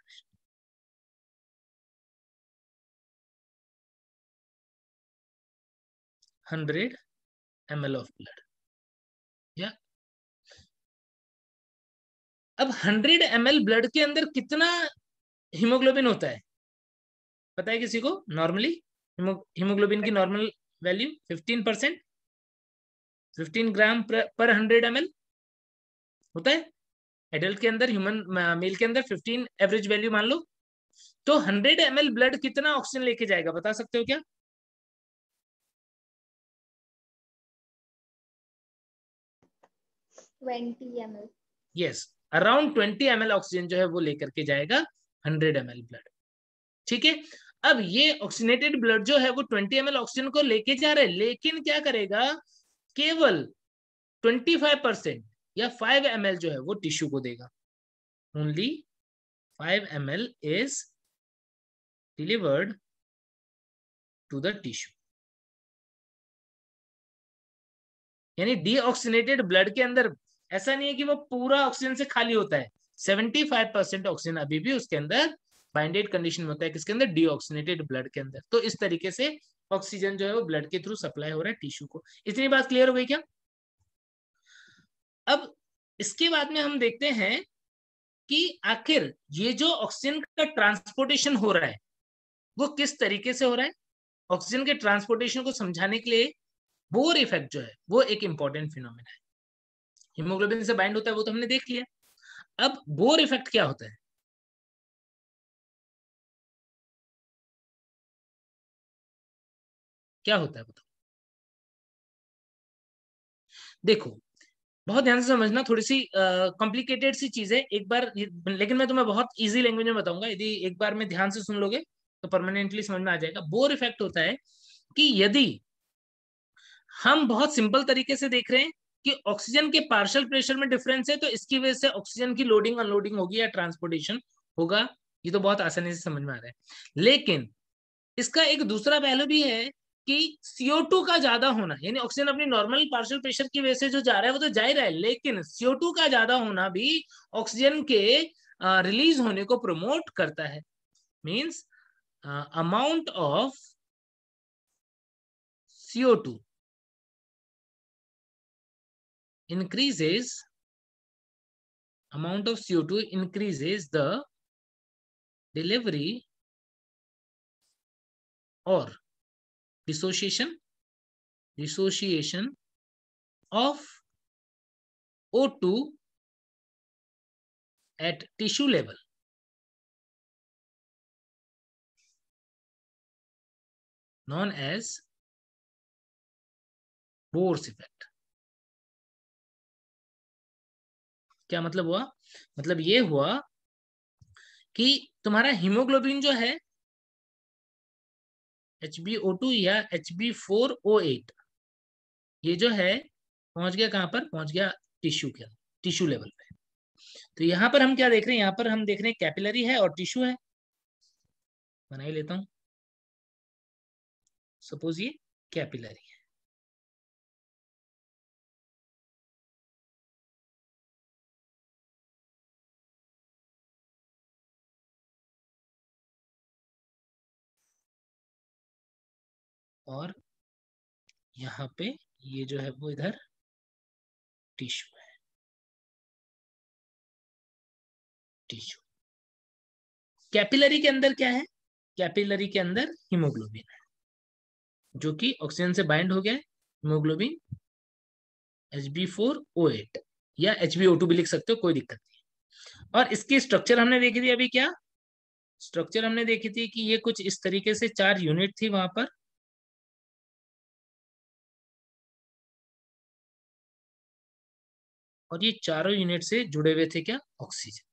100 ml ऑफ ब्लड। या अब 100 ml ब्लड के अंदर कितना हीमोग्लोबिन होता है, पता है किसी को, नॉर्मली हीमोग्लोबिन की नॉर्मल वैल्यू 15%, 15 ग्राम पर 100 ml होता है। एडल्ट के अंदर, ह्यूमन मेल के अंदर 15 एवरेज वैल्यू मान लो। तो 100 ml ब्लड कितना ऑक्सीजन लेके जाएगा, बता सकते हो क्या? 20 ml। Yes, around 20 ml oxygen जो है वो लेकर के जाएगा 100 ml ब्लड। ठीक है, अब ये ऑक्सीनेटेड ब्लड जो है वो 20 ml ऑक्सीजन को लेके जा रहा है, लेकिन क्या करेगा, केवल 25% या 5 ml जो है वो टिश्यू को देगा। Only 5 ml is delivered to the tissue. यानी डीऑक्सीनेटेड ब्लड के अंदर ऐसा नहीं है कि वो पूरा ऑक्सीजन से खाली होता है, 75% ऑक्सीजन अभी भी उसके अंदर बाइंडेड कंडीशन में होता है, किसके अंदर, डीऑक्सीनेटेड ब्लड के अंदर। तो इस तरीके से ऑक्सीजन जो है वो ब्लड के थ्रू सप्लाई हो रहा है टिश्यू को। इतनी बात क्लियर हो गई क्या? अब इसके बाद में हम देखते हैं कि आखिर ये जो ऑक्सीजन का ट्रांसपोर्टेशन हो रहा है वो किस तरीके से हो रहा है। ऑक्सीजन के ट्रांसपोर्टेशन को समझाने के लिए बोर इफेक्ट जो है वो एक इंपॉर्टेंट फिनोमेना है। हीमोग्लोबिन से बाइंड होता है वो तो हमने देख लिया। अब बोर इफेक्ट क्या होता है, क्या होता है बताओ? देखो बहुत ध्यान से समझना, थोड़ी सी कॉम्प्लिकेटेड सी चीज है एक बार, लेकिन मैं तुम्हें बहुत इजी लैंग्वेज में बताऊंगा। यदि एक बार में ध्यान से सुन लोगे तो परमानेंटली समझ में आ जाएगा। बोर इफेक्ट होता है कि यदि हम बहुत सिंपल तरीके से देख रहे हैं कि ऑक्सीजन के पार्शियल प्रेशर में डिफरेंस है, तो इसकी वजह से ऑक्सीजन की लोडिंग अनलोडिंग होगी या ट्रांसपोर्टेशन होगा ये तो बहुत आसानी से समझ में आ रहा है। लेकिन इसका एक दूसरा पहलू भी है कि CO2 का ज्यादा होना, यानी ऑक्सीजन अपनी नॉर्मल पार्शियल प्रेशर की वजह से जो जा रहा है वो तो जा ही रहा है, लेकिन CO2 का ज्यादा होना भी ऑक्सीजन के रिलीज होने को प्रमोट करता है। Means amount of CO2 increases, amount of CO2 increases the delivery or dissociation of O2 at tissue level. Known as Bohr's effect. क्या मतलब हुआ? मतलब ये हुआ कि तुम्हारा हीमोग्लोबिन जो है HbO2 या Hb4O8, ये जो है पहुंच गया कहां पर? पहुंच गया टिश्यू लेवल पे। तो यहां पर हम क्या देख रहे हैं? यहां पर हम देख रहे हैं कैपिलरी है और टिश्यू है। बना ही लेता हूं, सपोज ये कैपिलरी है, और यहाँ पे ये जो है वो इधर टिश्यू है। टिश्यू कैपिलरी के अंदर क्या है? कैपिलरी के अंदर हीमोग्लोबिन है जो कि ऑक्सीजन से बाइंड हो गया है। हीमोग्लोबिन Hb4O8 या HbO2 भी लिख सकते हो, कोई दिक्कत नहीं। और इसकी स्ट्रक्चर हमने देखी थी अभी। क्या स्ट्रक्चर हमने देखी थी? कि ये कुछ इस तरीके से 4 यूनिट थी वहां पर, और ये चारों यूनिट से जुड़े हुए थे क्या? ऑक्सीजन।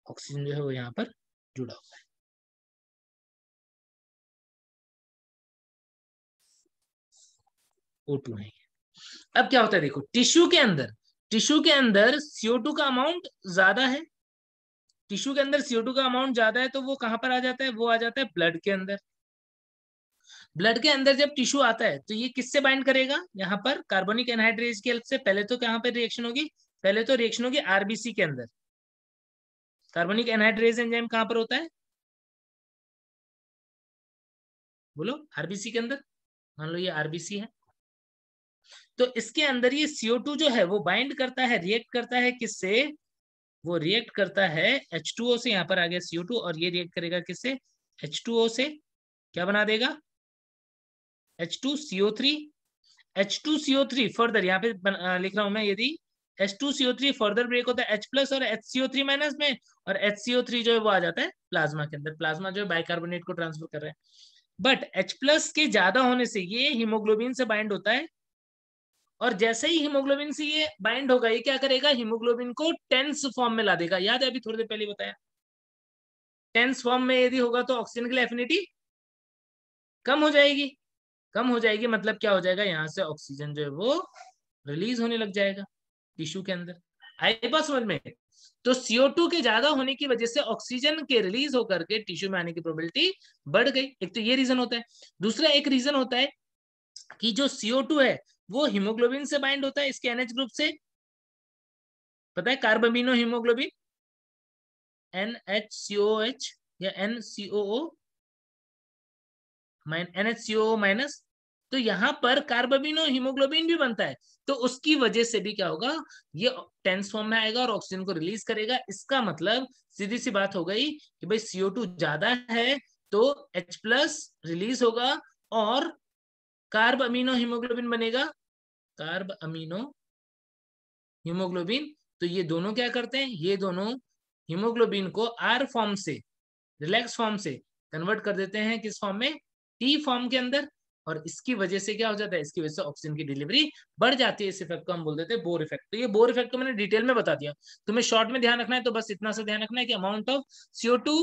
ऑक्सीजन जो है वो यहाँ पर जुड़ा हुआ है। O2 है। अब क्या होता है देखो, टिश्यू के अंदर CO2 का अमाउंट ज्यादा है। टिश्यू के अंदर CO2 का अमाउंट ज्यादा है तो वो कहां पर आ जाता है? वो आ जाता है ब्लड के अंदर। ब्लड के अंदर जब टिश्यू आता है तो ये किससे बाइंड करेगा? यहाँ पर कार्बोनिक एनहाइड्रेज की हेल्प से। पहले तो कहां पर रिएक्शन होगी? पहले तो रिएक्शन होगी RBC के अंदर। कार्बोनिक एनहाइड्रेज एंजाइम कहां पर होता है? बोलो, RBC के अंदर। मान लो ये RBC है, तो इसके अंदर ये CO2 जो है वो बाइंड करता है, रिएक्ट करता है किससे? वो रिएक्ट करता है H2O से। यहाँ पर आ गया CO2, और ये रिएक्ट करेगा किससे? H2O से। क्या बना देगा? H2CO3। H2CO3 फर्दर यहाँ पे लिख रहा हूं मैं, यदि H2CO3 फर्दर ब्रेक होता है H+ और HCO3- में, और HCO3 जो है वो आ जाता है प्लाज्मा के अंदर। प्लाज्मा जो है बाइकार्बोनेट को ट्रांसफर कर रहा है, बट H+ के ज्यादा होने से ये हीमोग्लोबिन से बाइंड होता है, और जैसे ही हीमोग्लोबिन से ये बाइंड होगा, ये क्या करेगा? हीमोग्लोबिन को टेंस फॉर्म में ला देगा। याद है अभी थोड़ी देर पहले बताया, टेंस फॉर्म में यदि होगा तो ऑक्सीजन के लिए एफिनिटी कम हो जाएगी। कम हो जाएगी मतलब क्या हो जाएगा? यहाँ से ऑक्सीजन जो है वो रिलीज होने लग जाएगा टिश्यू के अंदर। आई बात समझ में? तो CO2 के ज्यादा होने की वजह से ऑक्सीजन के रिलीज होकर के टिश्यू में आने की प्रोबेबिलिटी बढ़ गई। एक तो ये रीजन होता है। दूसरा एक रीजन होता है कि जो CO2 है वो हीमोग्लोबिन से बाइंड होता है, इसके NH ग्रुप से। पता है कार्ब अमीनो हीमोग्लोबिन, NHCOH या NCOO NHCOO माइनस। तो यहाँ पर कार्ब अमीनो हीमोग्लोबिन भी बनता है, तो उसकी वजह से भी क्या होगा? ये टेंस फॉर्म में आएगा और ऑक्सीजन को रिलीज करेगा। इसका मतलब सीधी सी बात हो गई कि भाई CO2 ज्यादा है तो H+ रिलीज होगा और कार्ब अमीनो हीमोग्लोबिन बनेगा। कार्ब अमीनो हीमोग्लोबिन, तो ये दोनों क्या करते हैं? ये दोनों हीमोग्लोबिन को R फॉर्म से, रिलैक्स फॉर्म से कन्वर्ट कर देते हैं किस फॉर्म में? T फॉर्म के अंदर। और इसकी वजह से क्या हो जाता है? इसकी वजह से ऑक्सीजन की डिलीवरी बढ़ जाती है। इस इफेक्ट को हम बोल देते हैं बोर इफेक्ट। तो ये बोर इफेक्ट को मैंने डिटेल में बता दिया, तुम्हें शॉर्ट में ध्यान रखना है तो बस इतना सा ध्यान रखना है कि amount of CO2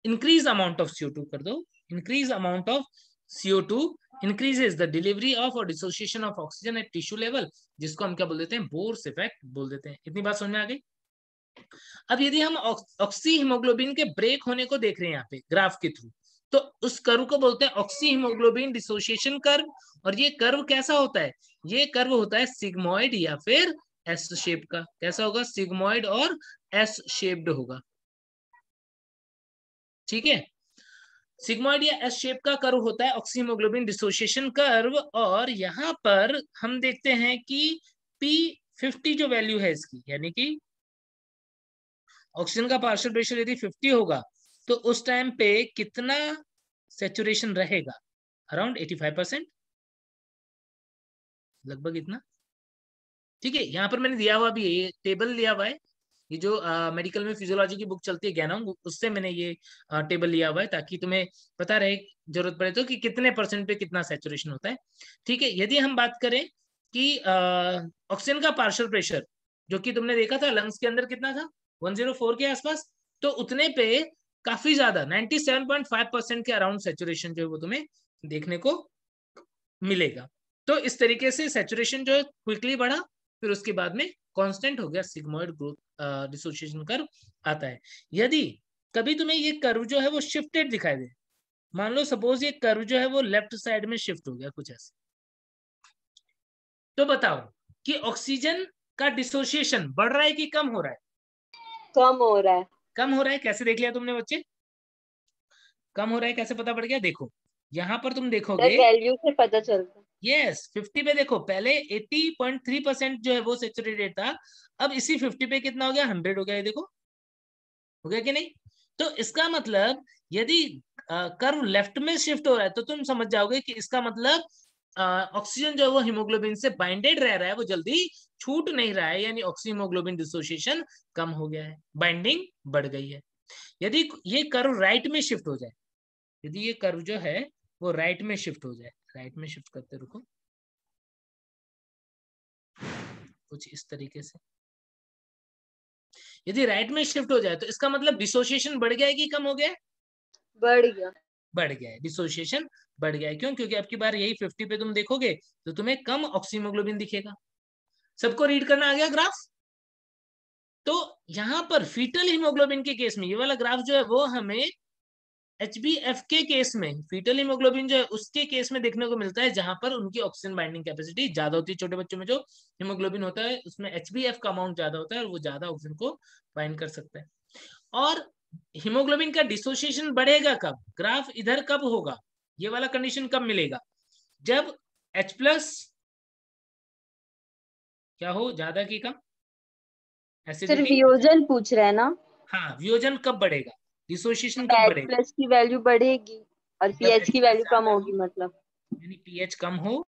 increase amount of CO2 कर दो, increase amount of CO2 increases the delivery of or dissociation of oxygen at tissue level, जिसको हम क्या बोल देते हैं? बोर्स इफेक्ट बोल देते हैं। इतनी बात समझ में आ गई? अब यदि हम ऑक्सी हीमोग्लोबिन के ब्रेक होने को देख रहे हैं यहाँ पे ग्राफ के थ्रू, तो उस कर्व को बोलते हैं ऑक्सी हीमोग्लोबिन डिसोसिएशन कर्व। और ये कर्व कैसा होता है? ये कर्व होता है सिग्मोइड या फिर एस शेप का। कैसा होगा? सिग्मोइड और एस शेप्ड होगा। ठीक है, सिग्मोइड या एस शेप का कर्व होता है ऑक्सी हीमोग्लोबिन डिसोसिएशन कर्व। और यहाँ पर हम देखते हैं कि P50 जो वैल्यू है इसकी, यानी कि ऑक्सीजन का पार्शियल प्रेशर यदि 50 होगा तो उस टाइम पे कितना सैचुरेशन रहेगा? अराउंड 85%, लगभग इतना। ठीक है, यहाँ पर मैंने दिया हुआ भी है, ये टेबल लिया हुआ है, ये जो मेडिकल में फिजियोलॉजी की बुक चलती है ज्ञानम, उससे मैंने ये टेबल लिया हुआ है ताकि तुम्हें पता रहे जरूरत पड़े तो कि कितने परसेंट पे कितना सैचुरेशन होता है। ठीक है, यदि हम बात करें कि ऑक्सीजन का पार्शियल प्रेशर जो कि तुमने देखा था लंग्स के अंदर कितना था, 104 के आसपास, तो उतने पे काफी ज्यादा 97.5% के अराउंड सैचुरेशन जो है वो तुम्हें देखने को मिलेगा। तो इस तरीके से सैचुरेशन जो है क्विकली बढ़ा, फिर उसके बाद में कांस्टेंट हो गया, सिग्मोइड ग्रोथ डिसोसिएशन कर्व आता है। यदि कभी तुम्हें ये कर्व जो है वो शिफ्टेड दिखाई दे, मान लो सपोज ये कर्व जो है वो लेफ्ट साइड में शिफ्ट हो गया कुछ ऐसे, तो बताओ कि ऑक्सीजन का डिसोसिएशन बढ़ रहा है कि कम हो रहा है? कम हो रहा है। कम हो रहा है। कैसे देख लिया तुमने बच्चे? कम हो रहा है कैसे पता पड़ गया? देखो यहाँ पर तुम देखोगे वैल्यू से पता चलता है। यस, 50 पे देखो, पहले 80.3% जो है वो सैचुरेटेड था, अब इसी 50 पे कितना हो गया? 100 हो गया। ये देखो, हो गया कि नहीं? तो इसका मतलब यदि कर्व लेफ्ट में शिफ्ट हो रहा है तो तुम समझ जाओगे कि इसका मतलब ऑक्सीजन जो है वो हीमोग्लोबिन से बाइंडेड रह रहा है, वो जल्दी छूट नहीं रहा है, यानी ऑक्सी हीमोग्लोबिन डिसोसिएशन कम हो गया है, बाइंडिंग बढ़ गई है। यदि ये कर्व राइट में शिफ्ट हो जाए, यदि ये कर्व जो है वो राइट में शिफ्ट हो जाए, राइट में शिफ्ट करते रुको कुछ इस तरीके से, यदि राइट में शिफ्ट हो जाए तो इसका मतलब डिसोसिएशन बढ़ गया है कि कम हो गया है? बढ़ गया। बढ़ गया है, डिसोसिएशन बढ़ गया है। क्यों? क्योंकि अब की बार यही 50 पे तुम देखोगे तो तुम्हें कम ऑक्सीहीमोग्लोबिन दिखेगा। सबको रीड करना आ गया ग्राफ? तो यहाँ पर फीटल हीमोग्लोबिन के केस में ये वाला ग्राफ जो है वो हमें HbF के केस में, फीटल हीमोग्लोबिन जो है उसके केस में देखने को मिलता है जहां पर उनकी ऑक्सीजन बाइंडिंग कैपेसिटी ज्यादा होती है। छोटे बच्चों में जो हीमोग्लोबिन होता है उसमें HbF का अमाउंट ज्यादा होता है और वो ज्यादा ऑक्सीजन को बाइंड कर सकता है। और हीमोग्लोबिन का डिसोसिएशन बढ़ेगा कब? ग्राफ इधर कब होगा? ये वाला कंडीशन कब मिलेगा? जब H+ क्या हो, ज्यादा की कम? सर वियोजन पूछ रहे हैं ना? हाँ, वियोजन कब बढ़ेगा, डिसोसिएशन कब बढ़ेगा? H+ की वैल्यू बढ़ेगी और pH की वैल्यू कम होगी, मतलब यानी pH कम हो,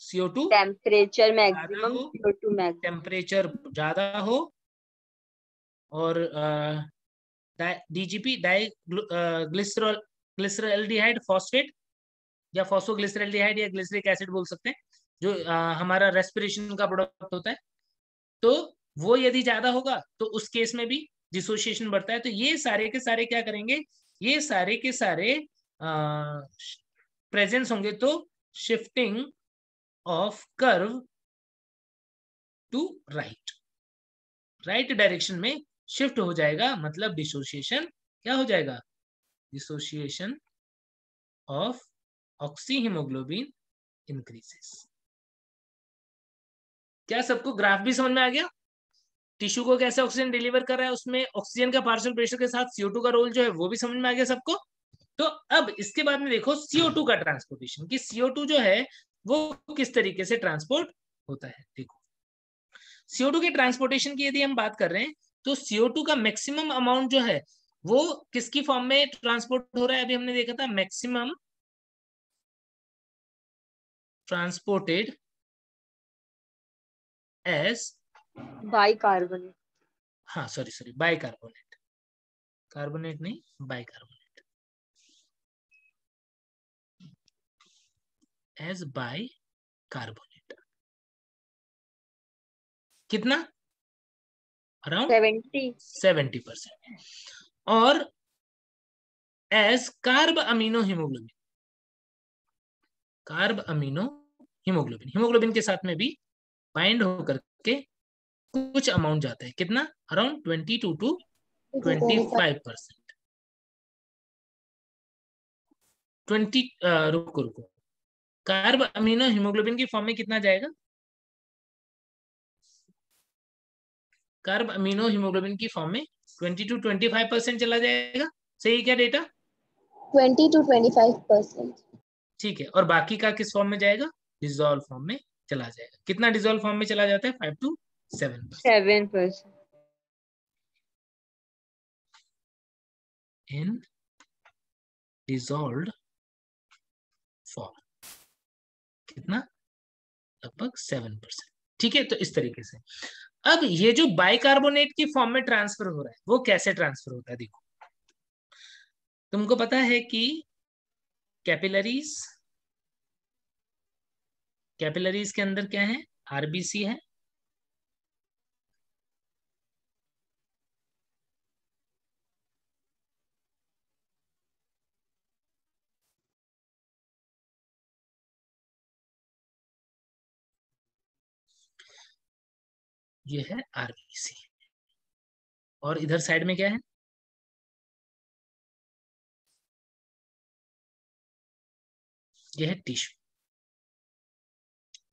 CO2 temperature maximum, CO2 maximum, temperature ज्यादा हो, और DGP ग्लिसरॉल्डिहाइड फॉस्फेट या फॉस्फोग्लिसरॉल्डिहाइड या ग्लिसरिक एसिड बोल सकते हैं, जो हमारा रेस्पिरेशन का प्रोडक्ट होता है, तो वो यदि ज्यादा होगा तो उस केस में भी डिसोसिएशन बढ़ता है। तो ये सारे के सारे क्या करेंगे? ये सारे के सारे प्रेजेंस होंगे, तो shifting of curve to right, right direction में शिफ्ट हो जाएगा, मतलब डिसोसिएशन क्या हो जाएगा? Dissociation of oxy haemoglobin increases. क्या सबको ग्राफ भी समझ में आ गया? टिश्यू को कैसे ऑक्सीजन डिलीवर कर रहा है, उसमें ऑक्सीजन का पार्शियल प्रेशर के साथ CO2 का रोल जो है वो भी समझ में आ गया सबको। तो अब इसके बाद में देखो CO2 का ट्रांसपोर्टेशन, कि CO2 जो है वो किस तरीके से ट्रांसपोर्ट होता है। देखो CO2 के ट्रांसपोर्टेशन की यदि हम बात कर रहे हैं तो CO2 का मैक्सिमम अमाउंट जो है वो किसकी फॉर्म में ट्रांसपोर्ट हो रहा है? अभी हमने देखा था मैक्सिमम ट्रांसपोर्टेड एज बाइकार्बोनेट। हाँ सॉरी बाइकार्बोनेट, कार्बोनेट नहीं, बाइकार्बोनेट, एज बाइकार्बोनेट। कितना? अराउंड 70%। और as carb amino haemoglobin, carb amino haemoglobin, haemoglobin के साथ में भी बाइंड होकर के कुछ अमाउंट जाता है, कितना, अराउंड 22 to 25%। 20 रुको रुको, कार्ब अमीनो हीमोग्लोबिन की फॉर्म में कितना जाएगा? कार्ब अमीनो हीमोग्लोबिन की फॉर्म में 20 to 25% चला जाएगा, सही क्या डेटा? 20 to 25%। ठीक है, और बाकी का किस फॉर्म में जाएगा? डिसॉल्व फॉर्म में चला जाएगा। कितना डिसॉल्व फॉर्म में चला जाता है? 5 to 7%। 7%। इन डिसॉल्व्ड फॉर्म कितना? लगभग 7%। ठीक है, तो इस तरीके से अब ये जो बाइकार्बोनेट की फॉर्म में ट्रांसफर हो रहा है वो कैसे ट्रांसफर होता है? देखो, तुमको पता है कि कैपिलरीज के अंदर क्या है? आरबीसी है, ये है आरबीसी, और इधर साइड में क्या है? ये है टिश्यू।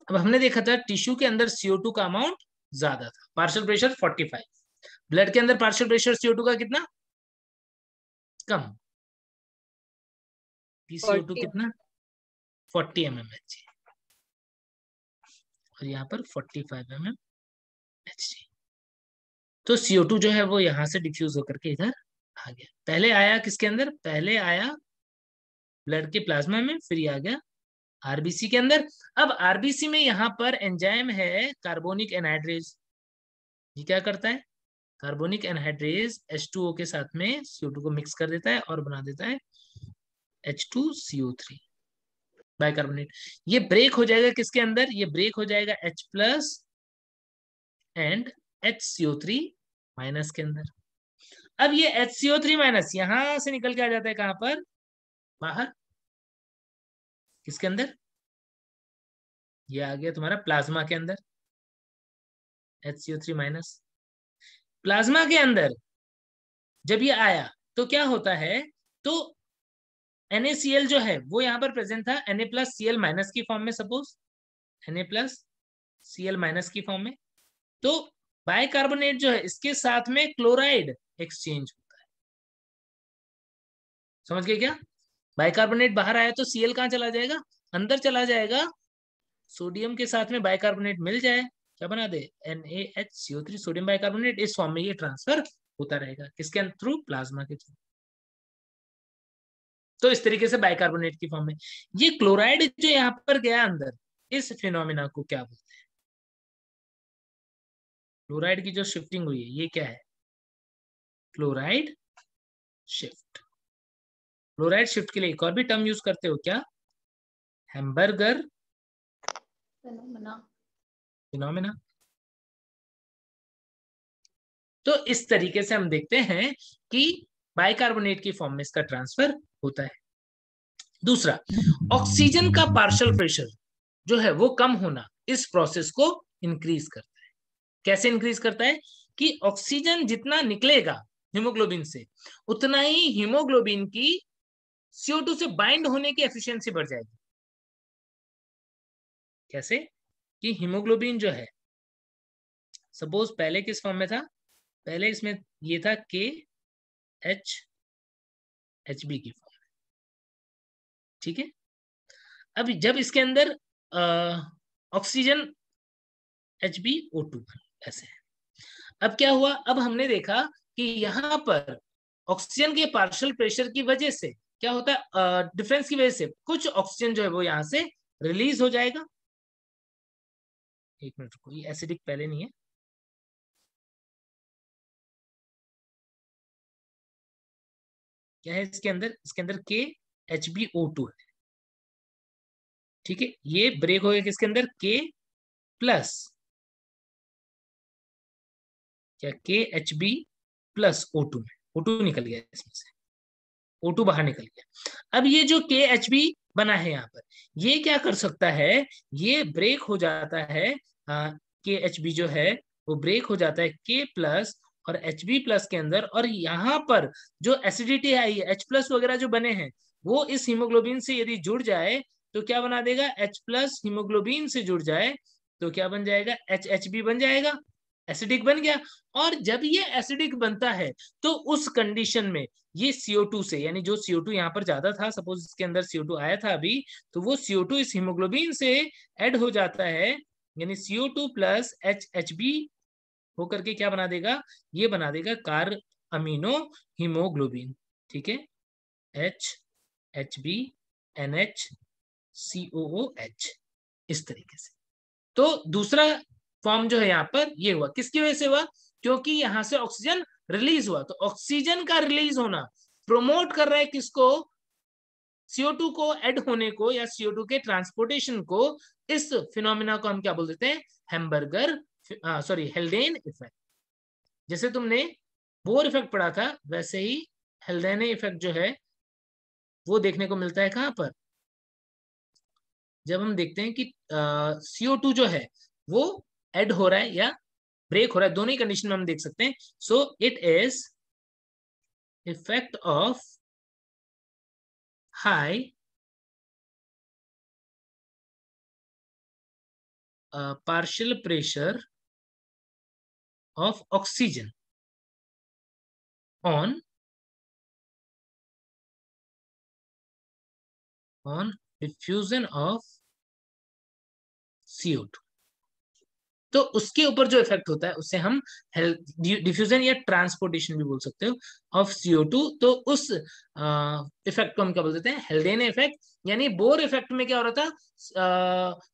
अब हमने देखा था टिश्यू के अंदर CO2 का अमाउंट ज्यादा था, पार्शियल प्रेशर 45। ब्लड के अंदर पार्शियल प्रेशर CO2 का कितना? कम। PCO2 कितना? 40 mmHg, और यहाँ पर 45 mmHg। तो CO2 जो है वो यहां से डिफ्यूज होकर के इधर आ गया। पहले आया किसके अंदर? पहले आया ब्लड के प्लाज्मा में, फिर ये आ गया आरबीसी के अंदर। अब आरबीसी में यहाँ पर एंजाइम है कार्बोनिक एनहाइड्रेज। ये क्या करता है? कार्बोनिक एनहाइड्रेज H2O के साथ में CO2 को मिक्स कर देता है और बना देता है H2CO3 बाइकार्बोनेट। ये ब्रेक हो जाएगा किसके अंदर? ये ब्रेक हो जाएगा H+ एंड HCO3- के अंदर। अब ये HCO3- यहां से निकल के आ जाता है कहां पर? बाहर। किसके अंदर? ये आ गया तुम्हारा प्लाज्मा के अंदर, HCO3-। प्लाज्मा के अंदर जब ये आया तो क्या होता है? तो NaCl जो है वो यहां पर प्रेजेंट था Na+Cl- की फॉर्म में, सपोज Na+Cl- की फॉर्म में। तो बाइकार्बोनेट जो है इसके साथ में क्लोराइड एक्सचेंज होता है। समझ गए क्या? बाइकार्बोनेट बाहर आया तो Cl कहां चला जाएगा? अंदर चला जाएगा। सोडियम के साथ में बाइकार्बोनेट मिल जाए, क्या बना दे? NaHCO3 sodium bicarbonate. इस फॉर्म में ये ट्रांसफर होता रहेगा, किसके थ्रू? प्लाज्मा के थ्रू। तो इस तरीके से बाइकार्बोनेट की फॉर्म में ये क्लोराइड जो यहाँ पर गया अंदर, इस फिनोमिना को क्या बोलते हैं? क्लोराइड की जो शिफ्टिंग हुई है ये क्या है? Chloride shift. क्लोराइड शिफ्ट के लिए एक और भी टर्म यूज करते हो क्या? Hamburger phenomena. तो इस तरीके से हम देखते हैं कि बाइकार्बोनेट की फॉर्म में इसका ट्रांसफर होता है। दूसरा, ऑक्सीजन का पार्शियल प्रेशर जो है वो कम होना इस प्रोसेस को इंक्रीज करता है। कैसे इंक्रीज करता है? कि ऑक्सीजन जितना निकलेगा हीमोग्लोबिन से, उतना ही हीमोग्लोबिन की CO2 से बाइंड होने की एफिशिएंसी बढ़ जाएगी। कैसे? कि हीमोग्लोबिन जो है, सपोज पहले किस फॉर्म में था? पहले इसमें ये था KHHB की फॉर्म में, ठीक है। अब जब इसके अंदर ऑक्सीजन HbO2 ऐसे है। अब क्या हुआ? अब हमने देखा कि यहाँ पर ऑक्सीजन के पार्शियल प्रेशर की वजह से क्या होता है? डिफरेंस की वजह से कुछ ऑक्सीजन जो है वो यहाँ से रिलीज हो जाएगा। एक मिनट रुको, ये एसिडिक पहले नहीं है। क्या है इसके अंदर? इसके अंदर KHbO2 है, ठीक है। ये ब्रेक हो गया किसके अंदर? K+, क्या KHb+O2 में। O2 निकल गया इसमें से, O2 बाहर निकल गया। अब ये जो KHb बना है यहाँ पर, ये क्या कर सकता है? ये ब्रेक हो जाता है। KHb जो है वो ब्रेक हो जाता है K+ और Hb+ के अंदर, और यहाँ पर जो एसिडिटी आई है, H+ वगैरह जो बने हैं, वो इस हीमोग्लोबिन से यदि जुड़ जाए तो क्या बना देगा, H+ हीमोग्लोबिन से जुड़ जाए तो क्या बन जाएगा, HHB बन जाएगा, एसिडिक बन गया। और जब ये एसिडिक बनता है तो उस कंडीशन में ये CO2 से, यानी जो CO2 यहाँ पर ज्यादा था, सपोज इसके अंदर CO2 आया था अभी, तो वो CO2 इस हीमोग्लोबिन से ऐड हो जाता है, यानी CO2 + HHB होकर के क्या बना देगा, ये बना देगा कार अमीनो हीमोग्लोबिन। ठीक है, HHB NHCOOH, इस तरीके से। तो दूसरा फॉर्म जो है यहाँ पर ये हुआ, किसकी वजह से हुआ, क्योंकि यहां से ऑक्सीजन रिलीज हुआ। तो ऑक्सीजन का रिलीज होना प्रोमोट कर रहा है किसको, CO2 को ऐड होने को, या CO2 के ट्रांसपोर्टेशन को। इस फिनोमिना को हम क्या बोल देते हैं, हेल्डेन इफेक्ट। जैसे तुमने बोर इफेक्ट पढ़ा था, वैसे ही हेल्डेन इफेक्ट जो है वो देखने को मिलता है कहां पर, जब हम देखते हैं कि CO2 जो है वो ऐड हो रहा है या ब्रेक हो रहा है, दोनों ही कंडीशन में हम देख सकते हैं। So it is effect of high partial pressure of oxygen on diffusion of CO2। तो उसके ऊपर जो इफेक्ट होता है उसे हम डिफ्यूजन या ट्रांसपोर्टेशन भी बोल सकते हो ऑफ CO2। तो उस इफेक्ट को हम क्या बोल देते हैं, हेल्डेन इफेक्ट। यानी बोर इफेक्ट में क्या हो रहा था,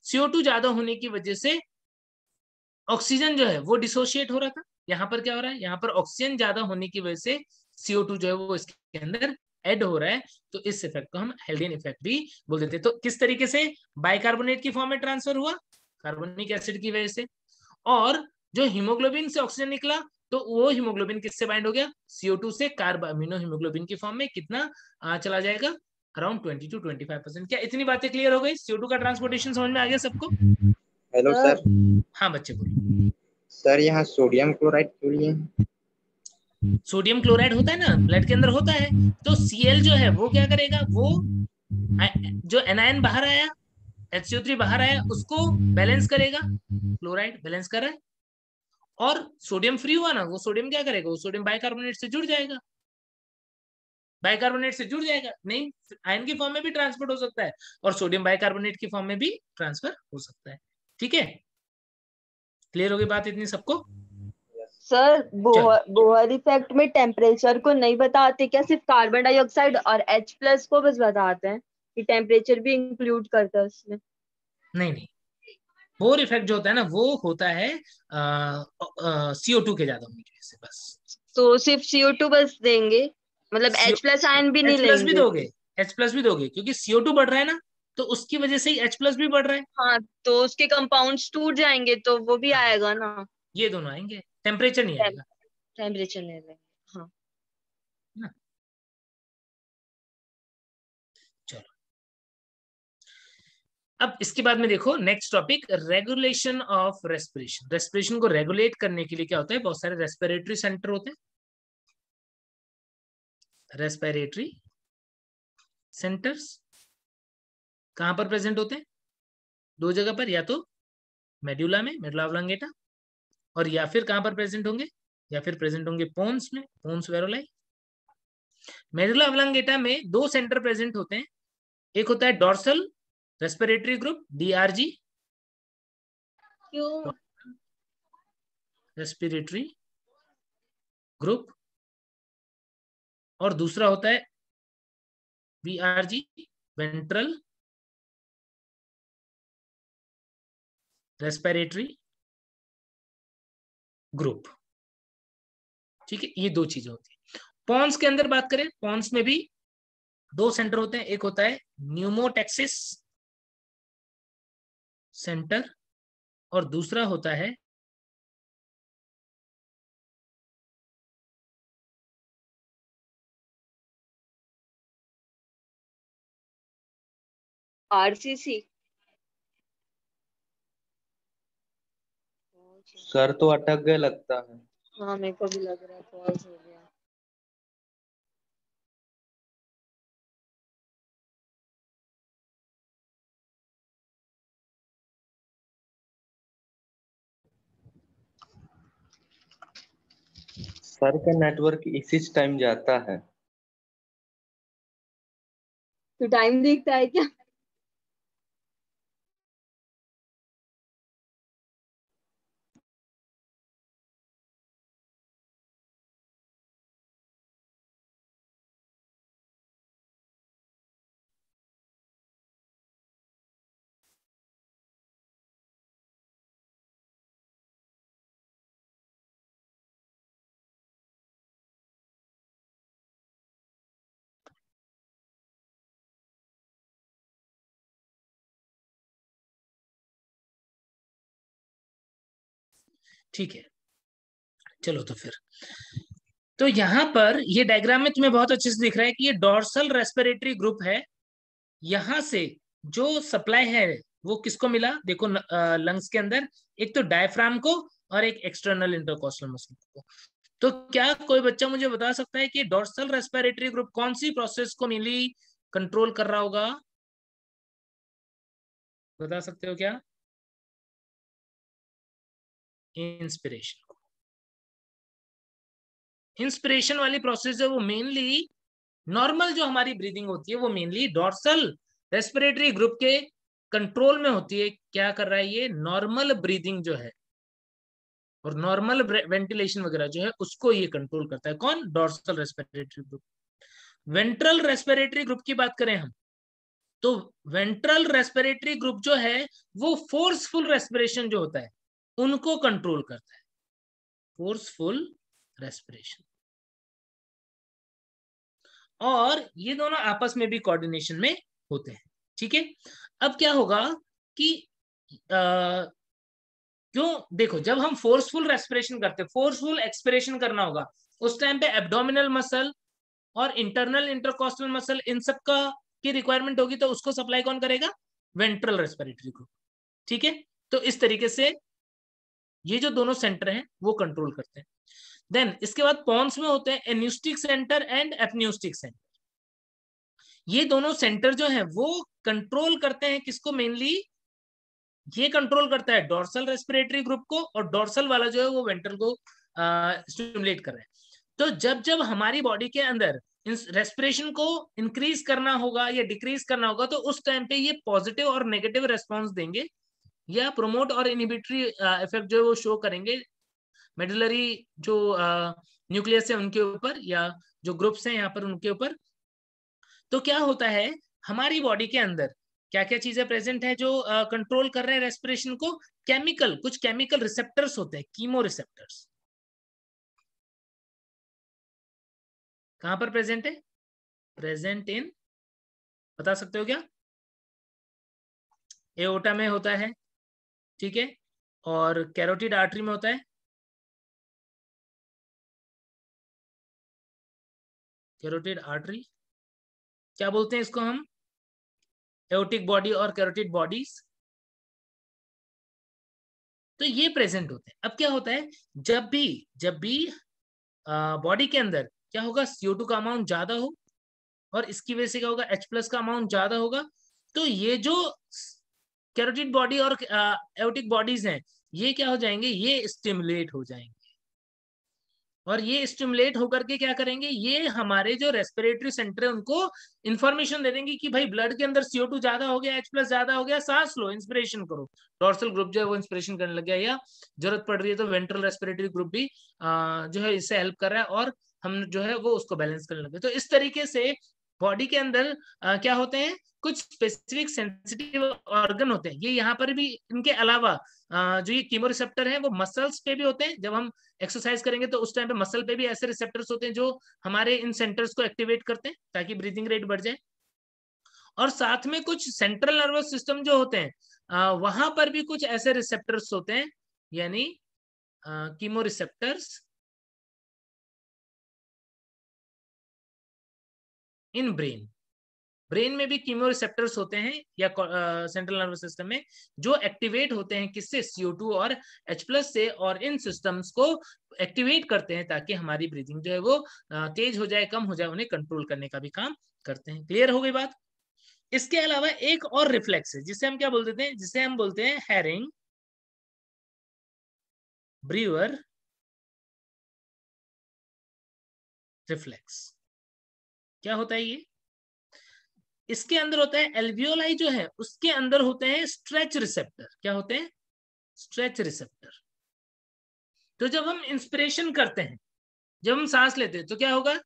CO2 ज्यादा होने की वजह से ऑक्सीजन जो है वो डिसोशिएट हो रहा था। यहाँ पर क्या हो रहा है, यहाँ पर ऑक्सीजन ज्यादा होने की वजह से CO2 जो है वो इसके अंदर ऐड हो रहा है। तो इस इफेक्ट को हम हेल्डेन इफेक्ट भी बोल देते हैं। तो किस तरीके से बाइकार्बोनेट की फॉर्म में ट्रांसफर हुआ, कार्बोनिक एसिड की वजह से। और जो हीमोग्लोबिन से ऑक्सीजन निकला तो वो हीमोग्लोबिन किससे बाइंड हो गया, CO2 से कार्ब अमीनो हीमोग्लोबिन की फॉर्म में। कितना चला जाएगा, अराउंड 20 to 25%। क्या इतनी बातें क्लियर हो गई, CO2 का ट्रांसपोर्टेशन समझ में आ गया सबको। Hello sir. हाँ बच्चे बोलो। सर यहाँ सोडियम क्लोराइड क्यों लिए? सोडियम क्लोराइड होता है ना, ब्लड के अंदर होता है। तो Cl जो है वो क्या करेगा, वो जो एनायन बाहर आया, HCO3 बाहर आया, उसको बैलेंस करेगा, क्लोराइड बैलेंस कर रहा है। और सोडियम फ्री हुआ ना, वो सोडियम क्या करेगा, वो सोडियम बाइकार्बोनेट से जुड़ जाएगा, बाइकार्बोनेट से जुड़ जाएगा। नहीं, आयन की फॉर्म में भी ट्रांसफर हो सकता है और सोडियम बाइकार्बोनेट की फॉर्म में भी ट्रांसफर हो सकता है। ठीक है, क्लियर होगी बात इतनी सबको। सर बोहर इफेक्ट में टेम्परेचर को नहीं बताते क्या, सिर्फ कार्बन डाइऑक्साइड और H+ को बस बताते हैं, कि टेम्परेचर भी इंक्लूड करता है उसमें? नहीं नहीं, बोर इफेक्ट जो होता है ना वो होता है CO2 के ज्यादा होने की वजह से बस। तो सिर्फ CO2 बस देंगे, मतलब H+ आयन भी नहीं H+ भी लेंगे? दोगे, H+ भी दोगे, क्योंकि CO2 बढ़ रहा है ना, तो उसकी वजह से ही H+ भी बढ़ रहा है। हाँ, तो उसके कंपाउंड्स टूट जाएंगे तो वो भी हाँ, आएगा ना। ये दोनों आएंगे, टेम्परेचर नहीं आएगा टेम्परेचर नहीं लेंगे। हाँ ना। चलो अब इसके बाद में देखो next topic, regulation of respiration. Respiration को रेगुलेट करने के लिए क्या होता है, बहुत सारे रेस्पिरेटरी सेंटर होते हैं। रेस्पिरेटरी सेंटर्स कहां पर प्रेजेंट होते हैं, दो जगह पर, या तो मेडुला में, मेडुला ऑब्लांगेटा, और या फिर कहां पर प्रेजेंट होंगे, या फिर प्रेजेंट होंगे पोन्स में, पोन्स वेरोलाई। मेडुला ऑब्लांगेटा में दो सेंटर प्रेजेंट होते हैं, एक होता है डॉर्सल रेस्पिरेटरी ग्रुप, DRG, क्यों? रेस्पिरेटरी ग्रुप, और दूसरा होता है VRG, वेंट्रल रेस्पिरेटरी ग्रुप। ठीक है, ये दो चीजें होती है। पॉन्स के अंदर बात करें, पॉन्स में भी दो सेंटर होते हैं, एक होता है न्यूमोटेक्सिस सेंटर और दूसरा होता है RCC। सर तो अटक गए लगता है। हाँ मेरे को भी लग रहा है पॉज हो गया। सर का नेटवर्क इसी टाइम जाता है। तो टाइम देखता है क्या? ठीक है, चलो तो फिर तो यहाँ पर ये डायग्राम में तुम्हें बहुत अच्छे से दिख रहा है कि ये डोर्सल रेस्पिरेटरी ग्रुप है। यहां से जो सप्लाई है वो किसको मिला, देखो लंग्स के अंदर एक तो डायफ्राम को और एक एक्सटर्नल इंटरकॉस्टल मसल को। तो क्या कोई बच्चा मुझे बता सकता है कि डोर्सल रेस्पिरेटरी ग्रुप कौन सी प्रोसेस को मेनली कंट्रोल कर रहा होगा? बता सकते हो क्या? इंस्पिरेशन को। इंस्पिरेशन वाली प्रोसेस है वो मेनली नॉर्मल जो हमारी ब्रीदिंग होती है वो मेनली डोर्सल रेस्पिरेटरी ग्रुप के कंट्रोल में होती है। क्या कर रहा है ये? नॉर्मल ब्रीदिंग जो है और नॉर्मल वेंटिलेशन वगैरह जो है उसको ये कंट्रोल करता है। कौन? Dorsal respiratory group. Ventral respiratory group की बात करें हम तो वेंट्रल रेस्पिरेटरी ग्रुप जो है वो फोर्सफुल रेस्पिरेशन जो होता है उनको कंट्रोल करता है। Forceful respiration. और ये दोनों आपस में भी कोऑर्डिनेशन में होते हैं। ठीक है, अब क्या होगा कि क्यों, देखो जब हम फोर्सफुल रेस्पिरेशन करते हैं, फोर्सफुल एक्सपिरेशन करना होगा उस टाइम पे एब्डोमिनल मसल और इंटरनल इंटरकॉस्टल मसल इन सब का की रिक्वायरमेंट होगी, तो उसको सप्लाई कौन करेगा? Ventral respiratory group. ठीक है, तो इस तरीके से ये जो दोनों सेंटर हैं वो कंट्रोल करते हैं। देन इसके बाद पॉन्स में होते हैं एन्यूस्टिक सेंटर एंड एपन्यूस्टिक सेंटर। ये दोनों सेंटर जो है वो कंट्रोल करते हैं किसको? मेनली ये कंट्रोल करता है डोर्सल रेस्पिरेटरी ग्रुप को, और डोर्सल वाला जो है वो वेंट्रल को स्टिमुलेट कर रहा है। तो जब जब हमारी बॉडी के अंदर रेस्पिरेशन को इंक्रीज करना होगा या डिक्रीज करना होगा तो उस टाइम पे ये पॉजिटिव और नेगेटिव रेस्पॉन्स देंगे या प्रोमोट और इनहिबिटरी इफेक्ट जो है वो शो करेंगे मेडुलरी जो न्यूक्लियस है उनके ऊपर या जो ग्रुप्स हैं यहाँ पर उनके ऊपर। तो क्या होता है हमारी बॉडी के अंदर क्या क्या चीजें प्रेजेंट है जो कंट्रोल कर रहे हैं रेस्पिरेशन को? केमिकल, कुछ केमिकल रिसेप्टर्स होते हैं, कीमो रिसेप्टर्स। कहां पर प्रेजेंट है? प्रेजेंट इन, बता सकते हो क्या? एओर्टा में होता है, ठीक है, और कैरोटिड आर्टरी में होता है। कैरोटिड आर्टरी क्या बोलते हैं इसको हम? एओर्टिक बॉडी और कैरोटिड बॉडीज। तो ये प्रेजेंट होते हैं। अब क्या होता है जब भी बॉडी के अंदर क्या होगा? CO2 का अमाउंट ज्यादा हो और इसकी वजह से क्या होगा? H+ का अमाउंट ज्यादा होगा। तो ये जो कैरोटिड बॉडी और एओर्टिक बॉडीज हैं ये क्या हो जाएंगे? ये स्टिमुलेट हो जाएंगे। और ये स्टिमुलेट होकर के क्या करेंगे? ये हमारे जो रेस्पिरेटरी सेंटर है उनको इंफॉर्मेशन दे देंगे कि भाई ब्लड के अंदर CO2 ज्यादा हो गया, H+ ज्यादा हो गया, सांस लो, इंस्पिरेशन करो। डोर्सल ग्रुप जो है वो इंस्पिरेशन करने लग गया, या जरूरत पड़ रही है तो वेंट्रल रेस्पिरेटरी ग्रुप भी जो है इससे हेल्प कर रहा है और हम जो है वो उसको बैलेंस करने लगे। तो इस तरीके से बॉडी के अंदर क्या होते हैं? कुछ स्पेसिफिक सेंसिटिव ऑर्गन होते हैं। ये यहाँ पर भी इनके अलावा जो ये कीमो रिसेप्टर है वो मसल्स पे भी होते हैं। जब हम एक्सरसाइज करेंगे तो उस टाइम पे मसल पे भी ऐसे रिसेप्टर्स होते हैं जो हमारे इन सेंटर्स को एक्टिवेट करते हैं ताकि ब्रीदिंग रेट बढ़ जाए। और साथ में कुछ सेंट्रल नर्वस सिस्टम जो होते हैं वहां पर भी कुछ ऐसे रिसेप्टर्स होते हैं, यानी chemo receptors in brain. Brain में भी कीमो रिसेप्टर्स होते हैं या सेंट्रल नर्वस सिस्टम में, जो एक्टिवेट होते हैं किससे, CO2 और H+ से, और इन सिस्टम्स को एक्टिवेट करते हैं ताकि हमारी ब्रीदिंग जो है वो तेज हो जाए, कम हो जाए, उन्हें कंट्रोल करने का भी काम करते हैं। क्लियर हो गई बात? इसके अलावा एक और रिफ्लेक्स है जिसे हम क्या बोल देते हैं, जिसे हम बोलते हैं हैरिंग ब्रीवर रिफ्लेक्स। क्या होता है ये? इसके अंदर होता है एल्वियोलाई जो है उसके अंदर होते हैं स्ट्रेच रिसेप्टर। क्या होते हैं? Stretch receptor. तो जब हम इंस्पिरेशन करते हैं, जब हम सांस लेते हैं तो क्या होगा,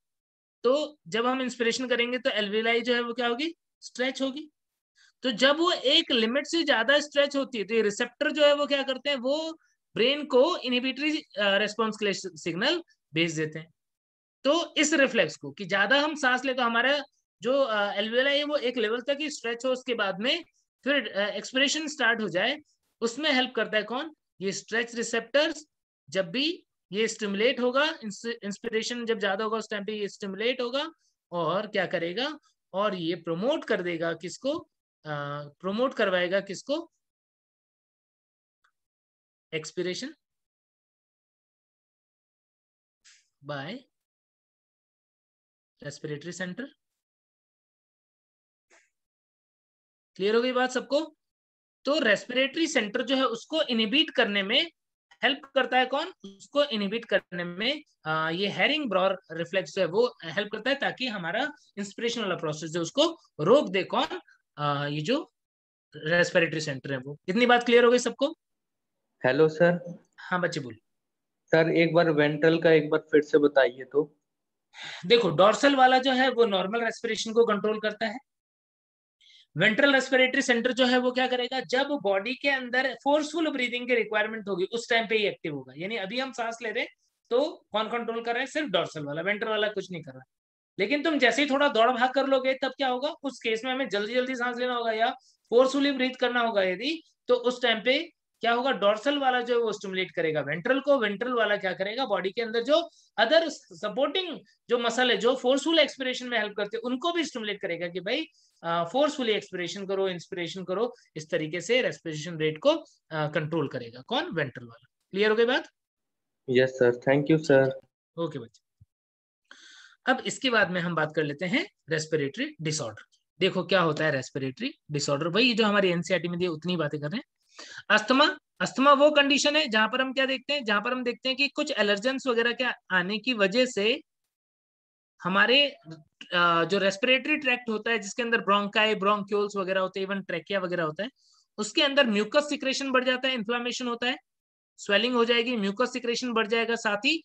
तो जब हम इंस्पिरेशन करेंगे तो एल्वियोलाई जो है वो क्या होगी, स्ट्रेच होगी। तो जब वो एक लिमिट से ज्यादा स्ट्रेच होती है तो ये रिसेप्टर जो है वो क्या करते हैं, वो ब्रेन को इनहिबिटरी रेस्पॉन्स के लिए सिग्नल भेज देते हैं। तो इस रिफ्लेक्स को कि ज्यादा हम सांस ले तो हमारा जो एल्वियोलाई है वो एक लेवल तक ही स्ट्रेच हो, उसके बाद में फिर एक्सपिरेशन स्टार्ट हो जाए, उसमें हेल्प करता है कौन, ये स्ट्रेच रिसेप्टर्स। जब भी ये स्टिमुलेट होगा, इंस्पिरेशन जब ज्यादा होगा उस टाइम पे ये स्टिमुलेट होगा और क्या करेगा, और ये प्रमोट कर देगा किसको, प्रमोट करवाएगा किसको, expiration by respiratory centre. Clear हो गई बात सबको? तो रेस्पिरेटरी सेंटर जो है उसको इनहिबिट करने में हेल्प करता है कौन, उसको इनहिबिट करने में ये हैरिंग ब्रॉर रिफ्लेक्स जो है वो हेल्प करता है ताकि हमारा इंस्पिरेशन वाला प्रोसेस जो उसको रोक दे कौन, ये जो रेस्पिरेटरी सेंटर है वो। इतनी बात क्लियर हो गई सबको? Hello sir. हाँ बच्चे बोल। सर एक बार वेंट्रल का एक बार फिर से बताइए तो। देखो डोर्सल वाला जो है वो नॉर्मल रेस्पिरेशन को कंट्रोल करता है। वेंट्रल रेस्पिरेटरी सेंटर जो है वो क्या करेगा, जब बॉडी के अंदर फोर्सफुल ब्रीदिंग की रिक्वायरमेंट होगी उस टाइम पे ही एक्टिव होगा। यानी अभी हम सांस ले रहे हैं तो कौन कंट्रोल कर रहा है, सिर्फ डोर्सल वाला, वेंट्रल वाला कुछ नहीं कर रहा। लेकिन तुम जैसे ही थोड़ा दौड़ भाग कर लोगे तब क्या होगा, उस केस में हमें जल्दी जल्दी सांस लेना होगा या फोर्सफुली ब्रीथ करना होगा यदि, तो उस टाइम पे क्या होगा, डोर्सल वाला जो है वो स्टिमुलेट करेगा वेंट्रल को, वेंट्रल वाला क्या करेगा, बॉडी के अंदर जो अदर सपोर्टिंग जो मसल है जो फोर्सफुल एक्सपिरेशन में हेल्प करते हैं उनको भी स्टिमुलेट करेगा कि भाई फोर्सफुली एक्सपिरेशन करो, इंस्पिरेशन करो। इस तरीके से रेस्पिरेशन रेट को कंट्रोल करेगा कौन, वेंट्रल वाला। क्लियर हो गई बात? Yes sir, thank you sir. Okay बच्चे, अब इसके बाद में हम बात कर लेते हैं रेस्पिरेटरी डिसऑर्डर। देखो क्या होता है रेस्पिरेटरी डिसऑर्डर, वही जो हमारी एनसीईआरटी में दी उतनी बातें कर रहे हैं। अस्थमा, अस्थमा वो कंडीशन है जहां पर हम क्या देखते हैं, जहां पर हम देखते हैं कि कुछ एलर्जेंस वगैरह के आने की वजह से हमारे जो रेस्पिरेटरी ट्रैक्ट होता है जिसके अंदर ब्रोंकाई, ब्रोंक्यूल्स वगैरह होते हैं, इवन ट्रैकिया वगैरह होता है, उसके अंदर म्यूकस सिक्रेशन बढ़ जाता है, इन्फ्लामेशन होता है, स्वेलिंग हो जाएगी, म्यूकस सिक्रेशन बढ़ जाएगा, साथ ही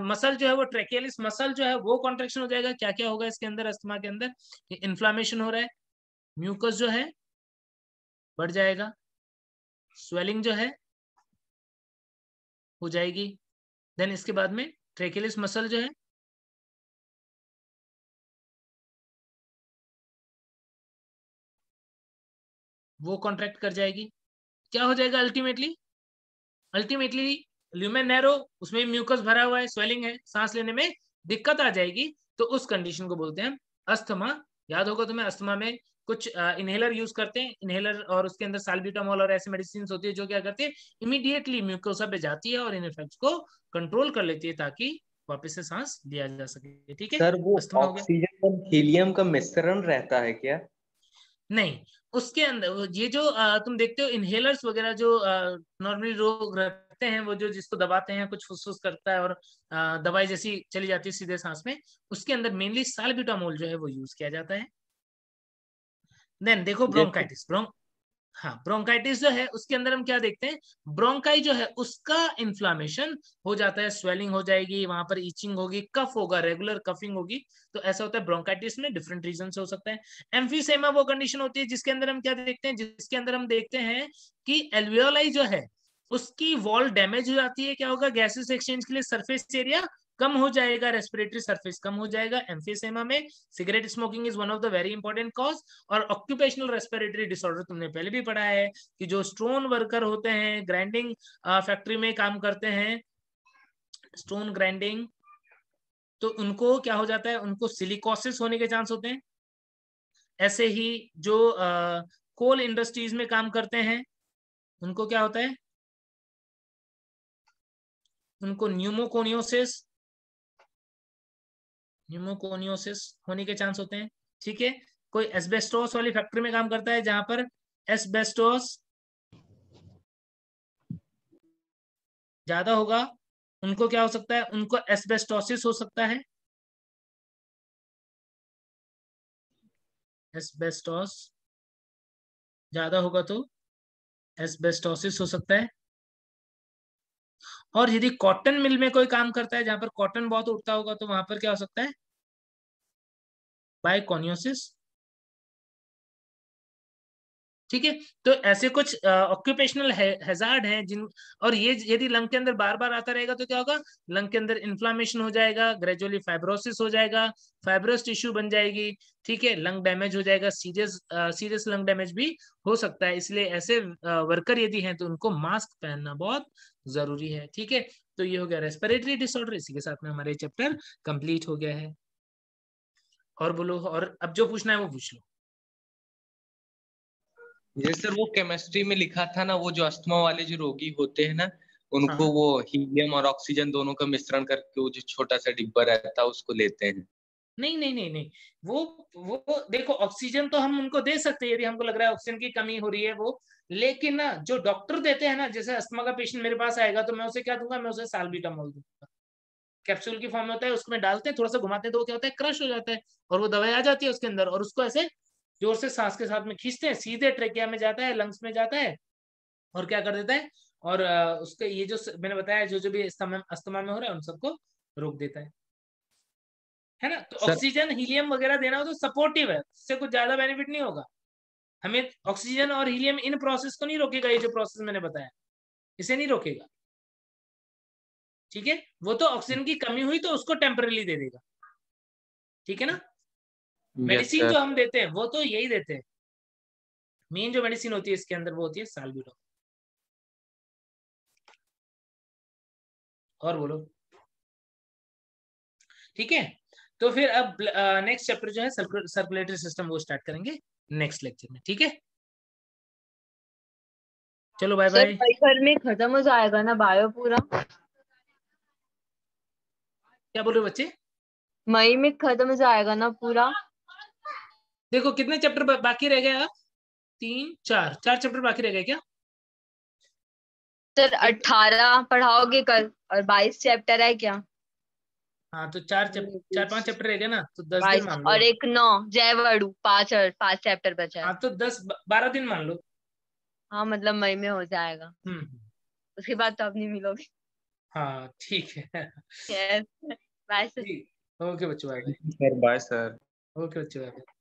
मसल जो है वो ट्रेकियलिस मसल जो है वो कॉन्ट्रेक्शन हो जाएगा। क्या क्या होगा इसके अंदर, अस्थमा के अंदर, इन्फ्लामेशन हो रहा है, म्यूकस जो है बढ़ जाएगा, स्वेलिंग जो है हो जाएगी, देन इसके बाद में ट्रेकियलिस मसल जो है वो कॉन्ट्रैक्ट कर जाएगी। क्या हो जाएगा अल्टीमेटली, अल्टीमेटली ल्यूमेन नैरो, उसमें म्यूकस भरा हुआ है, स्वेलिंग है, सांस लेने में दिक्कत आ जाएगी, तो उस कंडीशन को बोलते हैं अस्थमा। याद होगा तुम्हें, अस्थमा में कुछ इनहेलर यूज करते हैं, इनहेलर और उसके अंदर साल्ब्यूटामोल और ऐसे मेडिसिन होती है जो क्या करती है, इमीडिएटली म्यूकोसा पे जाती है और इन इफेक्ट्स को कंट्रोल कर लेती है ताकि वापस से सांस लिया जा सके। ठीक है सर वो अस्थमा हो गया। ऑक्सीजन और हीलियम का मिश्रण रहता है क्या? नहीं, उसके अंदर ये जो तुम देखते हो इनहेलर्स वगैरह जो नॉर्मली लोग रखते हैं, वो जो जिसको दबाते हैं कुछ फुसफुस करता है और दवाई जैसी चली जाती है सीधे सांस में, उसके अंदर मेनली साल्ब्यूटामोल जो है वो यूज किया जाता है। देन देखो ब्रोंकाइटिस, हाँ ब्रोंकाइटिस जो है उसके अंदर हम क्या देखते हैं, ब्रोंकाई जो है उसका इन्फ्लामेशन हो जाता है, स्वेलिंग हो जाएगी, वहां पर ईचिंग होगी, कफ होगा, रेगुलर कफिंग होगी। तो ऐसा होता है ब्रोंकाइटिस में, डिफरेंट रीजन से हो सकता है। एम्फीसेमा वो कंडीशन होती है जिसके अंदर हम क्या देखते हैं, जिसके अंदर हम देखते हैं कि एल्वियोलाई जो है उसकी वॉल डैमेज हो जाती है। क्या होगा, गैसेस एक्सचेंज के लिए सरफेस एरिया कम हो जाएगा, रेस्पिरेटरी सरफेस कम हो जाएगा। एम्फीसेमा में cigarette smoking is one of the very important cause. और ऑक्यूपेशनल रेस्पिरेटरी डिसऑर्डर तुमने पहले भी पढ़ा है कि जो स्टोन वर्कर होते हैं, ग्राइंडिंग फैक्ट्री में काम करते हैं, स्टोन ग्राइंडिंग, तो उनको क्या हो जाता है, उनको सिलिकोसिस होने के चांस होते हैं। ऐसे ही जो कोल इंडस्ट्रीज में काम करते हैं उनको क्या होता है, उनको न्यूमोकोनियोसिस होने के चांस होते हैं। ठीक है, कोई एस्बेस्टोस वाली फैक्ट्री में काम करता है जहां पर एस्बेस्टोस ज्यादा होगा, उनको क्या हो सकता है, उनको एस्बेस्टोसिस हो सकता है। एस्बेस्टोस ज्यादा होगा तो एस्बेस्टोसिस हो सकता है। और यदि कॉटन मिल में कोई काम करता है जहां पर कॉटन बहुत उड़ता होगा तो वहां पर क्या हो सकता है, बाइकोनियोसिस। ठीक है, तो ऐसे कुछ ऑक्यूपेशनल हैजार्ड हैं जिन, और ये यदि लंग के अंदर बार बार आता रहेगा तो क्या होगा, लंग के अंदर इन्फ्लामेशन हो जाएगा, ग्रेजुअली फाइब्रोसिस हो जाएगा, फाइब्रोस टिश्यू बन जाएगी। ठीक है, लंग डैमेज हो जाएगा, सीरियस लंग डैमेज भी हो सकता है। इसलिए ऐसे वर्कर यदि हैं तो उनको मास्क पहनना बहुत जरूरी है। ठीक है, तो ये हो गया रेस्पिरेटरी डिसऑर्डर। इसी के साथ में हमारे चैप्टर कंप्लीट हो गया है। और बोलो, और अब जो पूछना है वो पूछ लो। ये सर वो केमिस्ट्री में लिखा था ना, वो जो अस्थमा वाले जो रोगी होते हैं ना, उनको हाँ। वो हीलियम और ऑक्सीजन दोनों का मिश्रण करके वो जो छोटा सा डिब्बा रहता है उसको लेते हैं। नहीं नहीं नहीं नहीं, वो देखो, ऑक्सीजन तो हम उनको दे सकते हैं यदि हमको लग रहा है ऑक्सीजन की कमी हो रही है वो, लेकिन ना जो डॉक्टर देते हैं ना, जैसे अस्थमा का पेशेंट मेरे पास आएगा तो मैं उसे क्या दूंगा, मैं उसे साल्बुटामोल दूंगा। कैप्सूल की फॉर्म में होता है, उसमें डालते हैं, थोड़ा सा घुमाते हैं तो वो क्या होता है, क्रश हो जाता है और वो दवाई आ जाती है उसके अंदर, और उसको ऐसे जोर से सांस के साथ में खींचते हैं, सीधे ट्रेकिया में जाता है, लंग्स में जाता है और क्या कर देता है, और उसके ये जो मैंने बताया जो जो भी अस्थमा में हो रहा है उन सबको रोक देता है ना। तो सर ऑक्सीजन हीलियम वगैरह देना हो तो सपोर्टिव है, इससे कुछ ज्यादा बेनिफिट नहीं होगा हमें। ऑक्सीजन और हीलियम इन प्रोसेस को नहीं रोकेगा, ये जो प्रोसेस मैंने बताया इसे नहीं रोकेगा। ठीक है, वो तो ऑक्सीजन की कमी हुई तो उसको टेम्पररी दे देगा। ठीक है ना, यस मेडिसिन सर। जो हम देते हैं वो तो यही देते हैं, मेन जो मेडिसिन होती है इसके अंदर वो होती है साल्ब्यूटामोल। और बोलो। ठीक है, तो फिर अब नेक्स्ट चैप्टर जो है सर्कुलेटरी सिस्टम वो स्टार्ट करेंगे नेक्स्ट लेक्चर में। ठीक है, चलो बाय सर बाय। मई भर में खत्म हो जाएगा ना बायो पूरा? क्या बोल रहे हो बच्चे? मई में खत्म हो जाएगा ना पूरा? देखो कितने चैप्टर बाकी रह गए, आप 3 4 चैप्टर बाकी रह गए क्या? सर 18 पढ़ाओगे कल और 22 चैप्टर है क्या? हाँ तो 4 5 चैप्टर रह गए ना, तो 10 दिन 22 मान लो। और एक 9 जय वड़ू 5 चैप्टर बचा है। हाँ तो 10 12 दिन मान लो। हाँ मतलब मई में हो जाएगा, हम्म, उसके बाद तो अब नहीं मिलोगे। हाँ ठीक है। Yes, bye sir. ठीक, ओके बच्चों, bye bye. Sir bye sir. Okay बच्चों, बाय बाय।